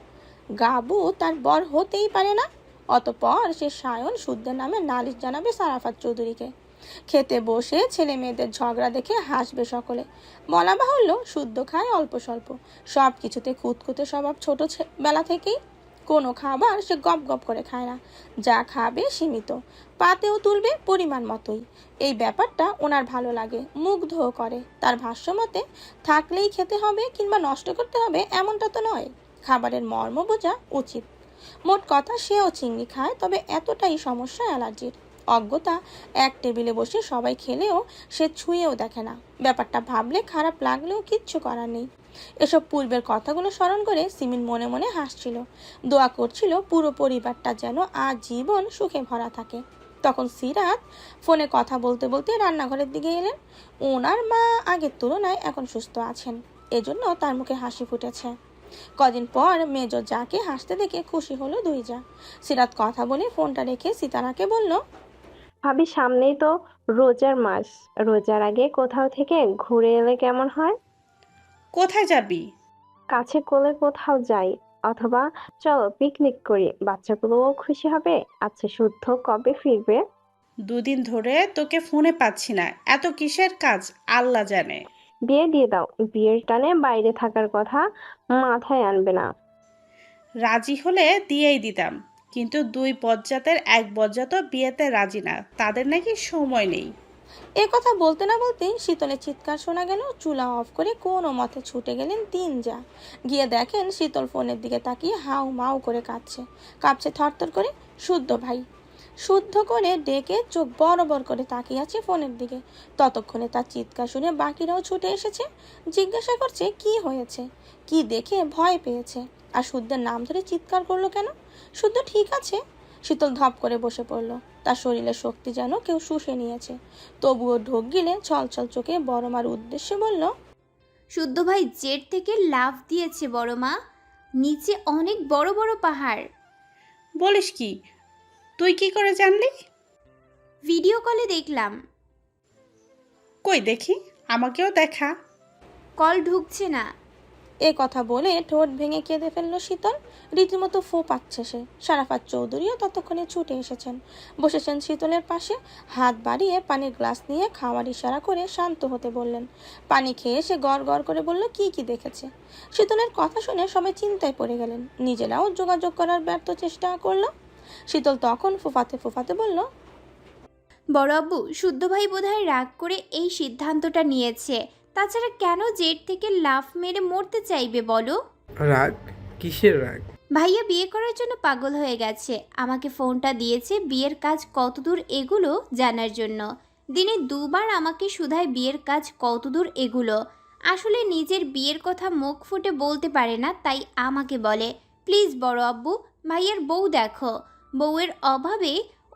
গাবু তার বর হতেই পারে না। অতঃপর সে সায়ন শুদ্ধের নামে নালিশ জানাবে সারাফাত চৌধুরীকে। খেতে বসে ছেলে মেয়েদের ঝগড়া দেখে হাসবে সকলে। বলা বাহুল্য শুদ্ধ খায় অল্প স্বল্প, সব কিছুতে খুঁতখুঁতে স্বভাব ছোট বেলা থেকেই। কোনো খাবার সে গপ গপ করে খায় না, যা খাবে সীমিত, পাতেও তুলবে পরিমাণ মতোই। এই ব্যাপারটা ওনার ভালো লাগে, মুগ্ধও করে। তার ভাষ্য মতে থাকলেই খেতে হবে কিংবা নষ্ট করতে হবে এমনটা তো নয়, খাবারের মর্ম বোঝা উচিত। মোট কথা সেও চিংড়ি খায়, তবে এতটাই সমস্যা অ্যালার্জির। অজ্ঞতা এক টেবিলে বসে সবাই খেলেও সে ছুঁয়েও দেখে না। ব্যাপারটা ভাবলে খারাপ লাগলেও কিচ্ছু করার নেই। এসব পূর্বের কথাগুলো স্মরণ করে সিমিন মনে মনে হাসছিল, দোয়া করছিল পুরো পরিবারটা যেন আজীবন সুখে ভরা থাকে। তখন সিরাত ফোনে কথা বলতে বলতে রান্নাঘরের দিকে এলেন। ওনার মা আগের তুলনায় এখন সুস্থ আছেন, এজন্য তার মুখে হাসি ফুটেছে। কদিন পর মেজ যাকে হাসতে দেখে খুশি হলো দুই যা। সিরাত কথা বলে ফোনটা রেখে সিতারাকে বলল, ভাবি সামনেই তো রোজার মাস, রোজার আগে কোথাও থেকে ঘুরে এলে কেমন হয়? কোথায় যাবি? কাছে কোলে কোথাও যাই, অথবা চলো পিকনিক করি, বাচ্চাগুলোও খুশি হবে। আচ্ছা শুদ্ধ কবে ফিরবে? 2 দিন ধরে তোকে ফোনে পাচ্ছি না, এত কিসের কাজ আল্লাহ জানে। বিয়ে দিয়ে দাও, বিয়ের টানে বাইরে থাকার কথা মাথায় আনবে না। রাজি হলে দিয়েই দিতাম, কিন্তু 2 বজ্জাতের 1 বজ্জাত বিয়েতে রাজি না, তাদের নাকি সময় নেই। এ কথা বলতে না বলতেই শীতলের চিৎকার শোনা গেল। চুলা অফ করে কোনো মতে ছুটে গেলেন তিন যা। গিয়ে দেখেন শীতল ফোনের দিকে তাকিয়ে হাউ মাউ করে কাঁপছে থরথর করে। শুদ্ধ ভাই, শুদ্ধ করে ডেকে চোখ বড় বড় করে তাকিয়ে আছে ফোনের দিকে। ততক্ষণে তার চিৎকার শুনে বাকিরাও ছুটে এসেছে, জিজ্ঞাসা করছে কি হয়েছে, কি দেখে ভয় পেয়েছে, আর শুদ্ধের নাম ধরে চিৎকার করলো কেন। শুদ্ধ ঠিক আছে। শীতল ধপ করে বসে পড়ল, তার শরীরের শক্তি যেন কেউ শুষে নিয়েছে। তবুও ঢোক গিলে ছলছল চোখে বড় মার উদ্দেশ্যে বলল, শুদ্ধ ভাই জেট থেকে লাফ দিয়েছে বড় মা, নিচে অনেক বড় বড় পাহাড়। বলিস কি? তুই কি করে জানলি? ভিডিও কলে দেখলাম। কই দেখি, আমাকেও দেখা। কল ঢুকছে না। এ কথা বলে ঠোঁট ভেঙে কেঁদে ফেললো শীতল। রীতিমতো ফো পাচ্ছে সে। শারাফাত চৌধুরীও ততক্ষণে ছুটে এসেছেন, বসেছেন শীতলের পাশে। হাত বাড়িয়ে পানির গ্লাস নিয়ে খাওয়ার ইশারা করে শান্ত হতে বললেন। পানি খেয়ে সে গড় গড় করে বলল কি কি দেখেছে। শীতলের কথা শুনে সবাই চিন্তায় পড়ে গেলেন, নিজেরাও যোগাযোগ করার ব্যর্থ চেষ্টা করলো। শীতল তখন ফুফাতে ফুফাতে বলল, বড় আব্বু, শুদ্ধ ভাই বোধহয় রাগ করে এই সিদ্ধান্তটা নিয়েছে। তাছাড়া কেন জেট থেকে লাফ মেরে মরতে চাইবে বলো? রাগ? কিসের রাগ? ভাইয়া বিয়ে করার জন্য পাগল হয়ে গেছে। আমাকে ফোনটা দিয়েছে বিয়ের কাজ কতদূর এগুলো জানার জন্য। দিনে 2 বার আমাকে শুধায় বিয়ের কাজ কতদূর এগুলো। আসলে নিজের বিয়ের কথা মুখ ফুটে বলতে পারে না, তাই আমাকে বলে, প্লিজ বড় আব্বু, ভাইয়ার বউ দেখো। বউয়ের অভাবে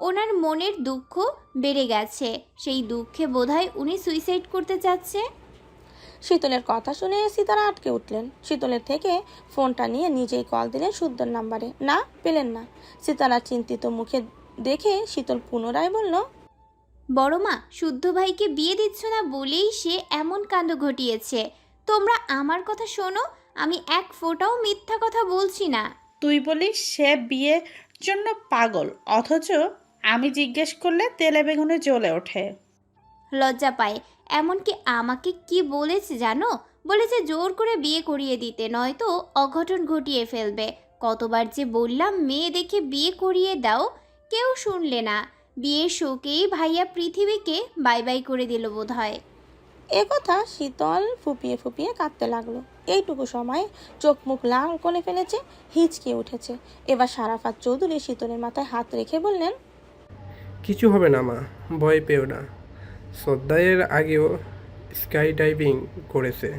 ওনার মনের দুঃখ বেড়ে গেছে, সেই দুঃখে বোধহয় উনি সুইসাইড করতে চাচ্ছে। শীতলের কথা শুনে সিতারা আটকে উঠলেন। শীতলের থেকে ফোনটা নিয়ে নিজেই কল দিলেন শুদ্ধর নাম্বারে। না, পেলেন না। সিতারা চিন্তিত মুখে দেখে শীতল পুনরায় বলল, বড় মা, শুদ্ধ ভাইকে বিয়ে দিচ্ছ না বলেই সে এমন কাণ্ড ঘটিয়েছে। তোমরা আমার কথা শোনো, আমি এক ফোঁটাও মিথ্যা কথা বলছি না। তুই বলিস সে বিয়ের জন্য পাগল, অথচ আমি জিজ্ঞেস করলে তেলে বেগুনে জ্বলে ওঠে। লজ্জা পায়। এমনকি আমাকে কি বলেছে জানো? বলেছে জোর করে বিয়ে করিয়ে দিতে, নয়তো অঘটন ঘটিয়ে ফেলবে। কতবার যে বললাম মেয়ে দেখে বিয়ে করিয়ে দাও, কেউ শুনলে না। বিয়ের শোকেই ভাইয়া পৃথিবীকে বাই বাই করে দিল বোধহয়। এ কথা শীতল ফুপিয়ে ফুপিয়ে কাঁদতে লাগলো। এইটুকু সময়ে চোখ মুখ লাল করে ফেলেছে, হিচকে উঠেছে। এবার শারাফাত চৌধুরী শীতলের মাথায় হাত রেখে বললেন, কিছু হবে না মা, ভয় পেও না। শ্রদ্ধায়ের আগেও স্কাই ডাইভিং করেছে।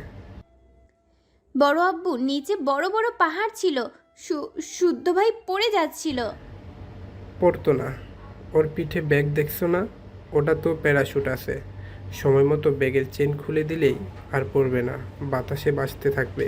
বড় আব্বু, নিচে বড় বড় পাহাড় ছিল, শুদ্ধ ভাই পড়ে যাচ্ছিল। পড়তো না, ওর পিঠে ব্যাগ দেখছো না? ওটা তো প্যারাশুট আছে। সময় মতো ব্যাগের চেন খুলে দিলেই আর পড়বে না, বাতাসে বাঁচতে থাকবে।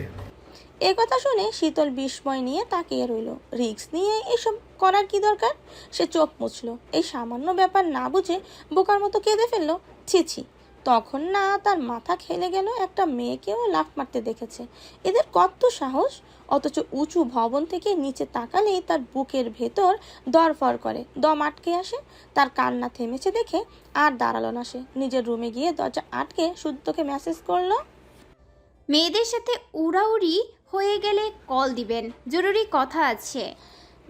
এ কথা শুনে শীতল বিস্ময় নিয়ে তাকিয়ে রইল। রিস্ক নিয়ে এসব করার কি দরকার? সে চোখ মুছলো। এই সামান্য ব্যাপার না বুঝে বোকার মতো কেঁদে ফেললো। ছি, তখন না তার মাথা খেলে গেল, একটা মেয়েকেও লাফ মারতে দেখেছে। এদের কত সাহস! অথচ উঁচু ভবন থেকে নিচে তাকালেই তার বুকের ভেতর দরফর করে, দম আটকে আসে। তার কান্না থেমেছে দেখে আর দাঁড়ালো না সে। নিজের রুমে গিয়ে দরজা আটকে শুদ্ধকে মেসেজ করলো, মেয়েদের সাথে উড়াউড়ি হয়ে গেলে কল দিবেন, জরুরি কথা আছে।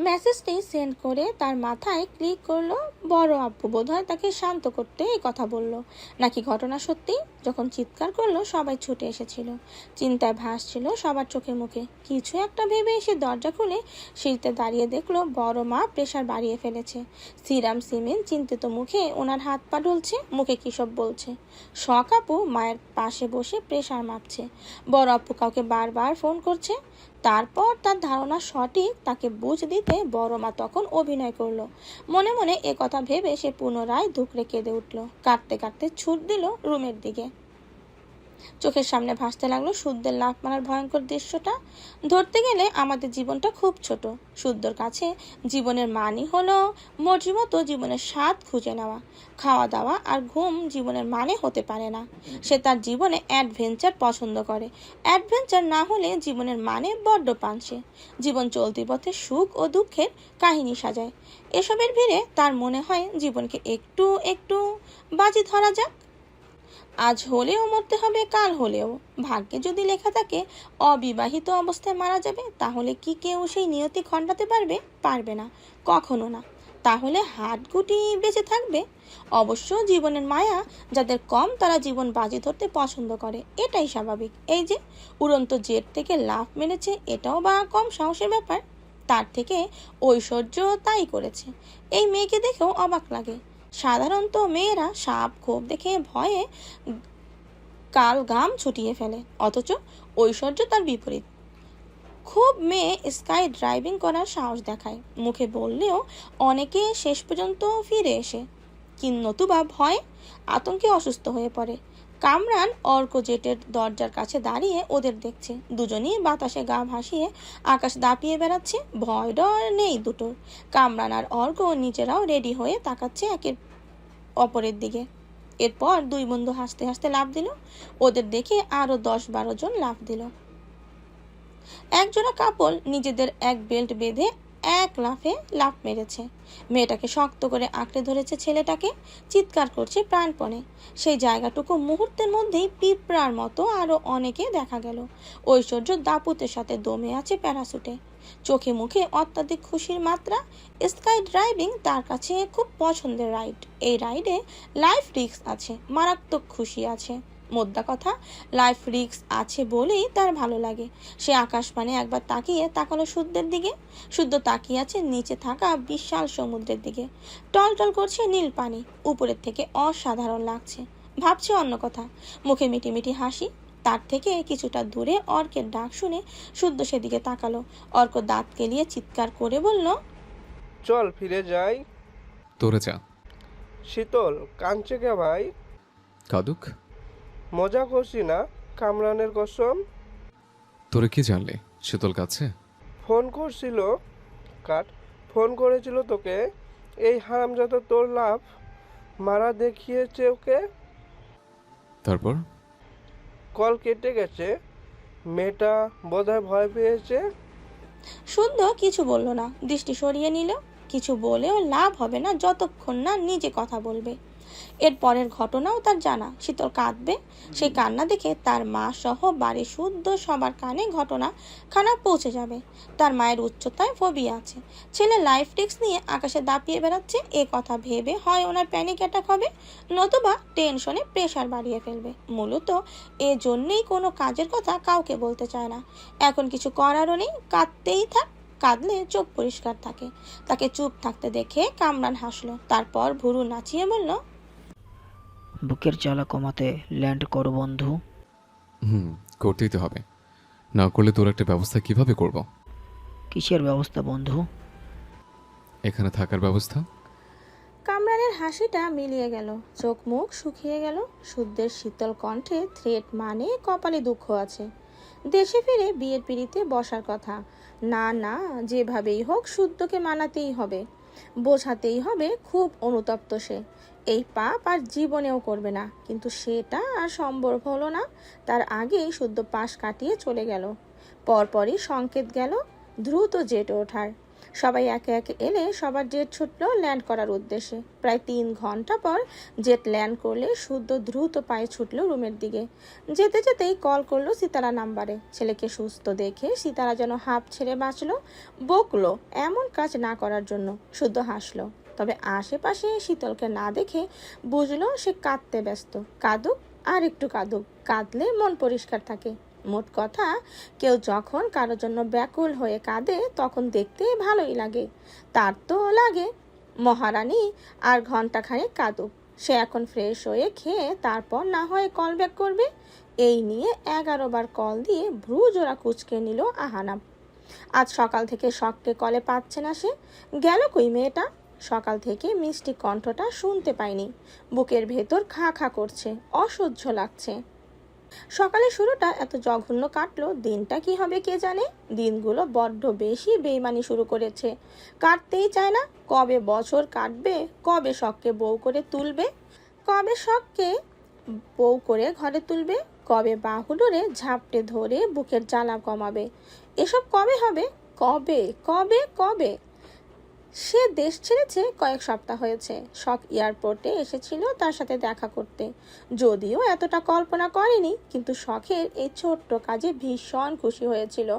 মেসেজটি সেন্ড করে তার মাথায় ক্লিক করলো। বড় আব্বু বোধহয় তাকে শান্ত করতে এই কথা বলল, নাকি ঘটনা সত্যি। যখন চিৎকার করলো সবাই ছুটে এসেছিল। চিন্তায় ভাসছিল সবার চোখে মুখে। কিছু একটা ভেবে এসে দরজা খুলে সিঁড়িতে দাঁড়িয়ে দেখলো বড় মা প্রেসার বাড়িয়ে ফেলেছে। সিরাম সিমেন চিন্তিত মুখে ওনার হাত পা ডলছে, মুখে কী সব বলছে। শখ আপু মায়ের পাশে বসে প্রেসার মাপছে। বড় আপু কাউকে বারবার ফোন করছে। তারপর তার ধারণা সঠিক, তাকে বুঝ দিতে বড় মা তখন অভিনয় করলো। মনে মনে একথা ভেবে সে পুনরায় দুকড়ে কেঁদে উঠল। কাঁদতে কাঁদতে ছুট দিল রুমের দিকে। চোখের সামনে ভাসতে লাগলো শুদ্ধের লাফ মারার ভয়ঙ্কর দৃশ্যটা। ধরতে গেলে আমাদের জীবনটা খুব ছোট। শুদ্ধর কাছে জীবনের মানই হলো মর্জি মতো জীবনের স্বাদ খুঁজে নেওয়া। খাওয়া দাওয়া আর ঘুম জীবনের মানে হতে পারে না। সে তার জীবনে অ্যাডভেঞ্চার পছন্দ করে। অ্যাডভেঞ্চার না হলে জীবনের মানে বড্ড পানসে। জীবন চলতি পথে সুখ ও দুঃখের কাহিনী সাজায়। এসবের ভিড়ে তার মনে হয় জীবনকে একটু একটু বাজি ধরা যাক। আজ হলেও মরতে হবে, কাল হলেও। ভাগ্যে যদি লেখা থাকে অবিবাহিত অবস্থায় মারা যাবে, তাহলে কি কেউ সেই নিয়তি খণ্ডাতে পারবে? পারবে না, কখনো না। তাহলে হাত গুটি বেঁচে থাকবে। অবশ্য জীবনের মায়া যাদের কম, তারা জীবন বাজি ধরতে পছন্দ করে, এটাই স্বাভাবিক। এই যে উড়ন্ত জেট থেকে লাফ মেরেছে, এটাও বা কম সাহসের ব্যাপার? তার থেকে ঐশ্বর্য তাই করেছে। এই মেয়েকে দেখেও অবাক লাগে। সাধারণত মেয়েরা সাপ খোপ দেখে ভয়ে কাল ঘাম ছুটিয়ে ফেলে, অথচ ঐশ্বর্য তার বিপরীত। খুব মেয়ে স্কাই ড্রাইভিং করার সাহস দেখায়, মুখে বললেও অনেকে শেষ পর্যন্ত ফিরে এসে নতুবা ভয়ে আতঙ্কে অসুস্থ হয়ে পড়ে। কামরান অর্ক জেটের দরজার কাছে দাঁড়িয়ে ওদের দেখছে। দুজনই বাতাসে গা ভাসিয়ে আকাশ দাপিয়ে বেড়াচ্ছে। ভয় ডর নেই দুটোর। কামরান আর অর্ক নিজেরাও রেডি হয়ে তাকাচ্ছে একের অপরের দিকে। এরপর দুই বন্ধু হাসতে হাসতে লাফ দিল। ওদের দেখে আরো 10-12 জন লাফ দিল। একজোড়া কাপল নিজেদের এক বেল্ট বেঁধে এক লাফে লাফ মেরেছে। মেয়েটাকে শক্ত করে আঁকড়ে ধরেছে ছেলেটাকে, চিৎকার করছে প্রাণপণে। সেই জায়গাটুকু মুহূর্তের মধ্যেই পিঁপড়ার মতো আরো অনেকে দেখা গেল। ঐশ্বর্য দাপুতের সাথে দমে আছে প্যারাসুটে, চোখে মুখে অত্যাধিক খুশির মাত্রা। স্কাই ড্রাইভিং তার কাছে খুব পছন্দের রাইড। এই রাইডে লাইফ রিস্ক আছে, মারাত্মক খুশি আছে। মোদ্দা কথা, লাইফ রিস্ক আছে বলেই তার ভালো লাগে। সে আকাশপানে একবার তাকালো শুদ্ধের দিকে। শুদ্ধ তাকিয়ে আছে নিচে থাকা বিশাল সমুদ্রের দিকে। টলটল করছে নীল পানি, উপরের থেকে অসাধারণ লাগছে। ভাবছে অন্য কথা, মুখে মিটি মিটি হাসি। তার থেকে কিছুটা দূরে অর্কের ডাক শুনে শুদ্ধ সেদিকে তাকালো। অর্ক দাঁত কেলিয়ে চিৎকার করে বলল, চল ফিরে যাই। তোরে যা। শীতল কাঁদছে কে ভাই? কাদুক, মজা করছি না, কামরানের কসম। তোরে কি জানলে শীতল কাছে? ফোন করছিল, ফোন করেছিল তোকে। এই হারামজাদা তোর লাভ মারা দেখিয়েছে ওকে। তারপর? কল কেটে গেছে। মেয়েটা বোধহয় ভয় পেয়েছে। শুদ্ধ কিছু বলল না, দৃষ্টি সরিয়ে নিল। কিছু বলেও লাভ হবে না যতক্ষণ না নিজে কথা বলবে। এর পরের ঘটনাও তার জানা। শীতল কাঁদবে, সেই কান্না দেখে তার মা সহ বাড়ির শুদ্ধ সবার কানে ঘটনা খানা পৌঁছে যাবে। তার মায়ের উচ্চতায় ফোবিয়া আছে। ছেলে লাইফ রিস্ক নিয়ে আকাশে দাপিয়ে বেড়াচ্ছে, এ কথা ভেবে হয় ওনার প্যানিক অ্যাটাক হবে, নতুবা টেনশনে প্রেশার বাড়িয়ে ফেলবে। মূলত এজন্যই কোনো কাজের কথা কাউকে বলতে চায় না। এখন কিছু করারও নেই, কাঁদতেই থাক। কাঁদলে চোখ পরিষ্কার থাকে। তাকে চুপ থাকতে দেখে কামরান হাসলো, তারপর ভুরু নাচিয়ে বলল, বুকের জ্বালা কমাতে ল্যান্ড করো বন্ধু। করতেই তো হবে, না করলে তোর একটা ব্যবস্থা কিভাবে করব? কিসের ব্যবস্থা বন্ধু? এখানে থাকার ব্যবস্থা। কামরানের হাসিটা মিলিয়ে গেল, চোখ মুখ শুকিয়ে গেল। শুদ্ধের শীতল কণ্ঠে থ্রেট মানে কপালে দুঃখ আছে। দেশে ফিরে বিয়ের পিড়িতে বসার কথা। না না, যেভাবেই হোক শুদ্ধকে মানাতেই হবে, বোঝাতেই হবে। খুব অনুতপ্ত সে। এই পাপ আর জীবনেও করবে না, কিন্তু সেটা আর সম্ভব হলো না। তার আগেই শুদ্ধ পাশ কাটিয়ে চলে গেল। পরপরই সংকেত গেল দ্রুত জেটে ওঠার। সবাই একে একে এলে সবার জেট ছুটলো ল্যান্ড করার উদ্দেশ্যে। প্রায় 3 ঘন্টা পর জেট ল্যান্ড করলে শুদ্ধ দ্রুত পায়ে ছুটলো রুমের দিকে। যেতে যেতেই কল করলো সিতারা নাম্বারে। ছেলেকে সুস্থ দেখে সিতারা যেন হাঁপ ছেড়ে বাঁচলো, বকলো এমন কাজ না করার জন্য। শুদ্ধ হাসলো, তবে আশেপাশে শীতলকে না দেখে বুঝলো সে কাঁদতে ব্যস্ত। কাঁদুক আর একটু কাঁদুক, কাঁদলে মন পরিষ্কার থাকে। মোট কথা, কেউ যখন কারোর জন্য ব্যাকুল হয়ে কাঁদে তখন দেখতে ভালোই লাগে। তার তো লাগে। মহারানী আর ঘন্টাখানেক কাঁদুক, সে এখন ফ্রেশ হয়ে খেয়ে তারপর না হয় কল ব্যাক করবে। এই নিয়ে 11 বার কল দিয়ে ভ্রু জোড়া কুঁচকে নিল আহানাব। আজ সকাল থেকে শখকে কলে পাচ্ছে না সে। গেল কই মেয়েটা? সকাল থেকে মিষ্টি কণ্ঠটা শুনতে পায়নি। বুকের ভেতর খা খা করছে, অসহ্য লাগছে। সকালে শুরুটা এত জঘন্য কাটলো, দিনটা কি হবে কে জানে। দিনগুলো বড্ড বেশি বেইমানি শুরু করেছে, কাটতেই চায় না। কবে বছর কাটবে, কবে শখকে বউ করে তুলবে, কবে শখকে বউ করে ঘরে তুলবে, কবে বাহুডোরে ঝাপটে ধরে বুকের জ্বালা কমাবে। এসব কবে হবে? কবে কবে কবে? সে দেশ ছেড়েছে কয়েক সপ্তাহ হয়েছে। শখ এয়ারপোর্টে এসেছিল তার সাথে দেখা করতে। যদিও এতটা কল্পনা করেনি, কিন্তু শখের এই ছোট্ট কাজে ভীষণ খুশি হয়েছিল।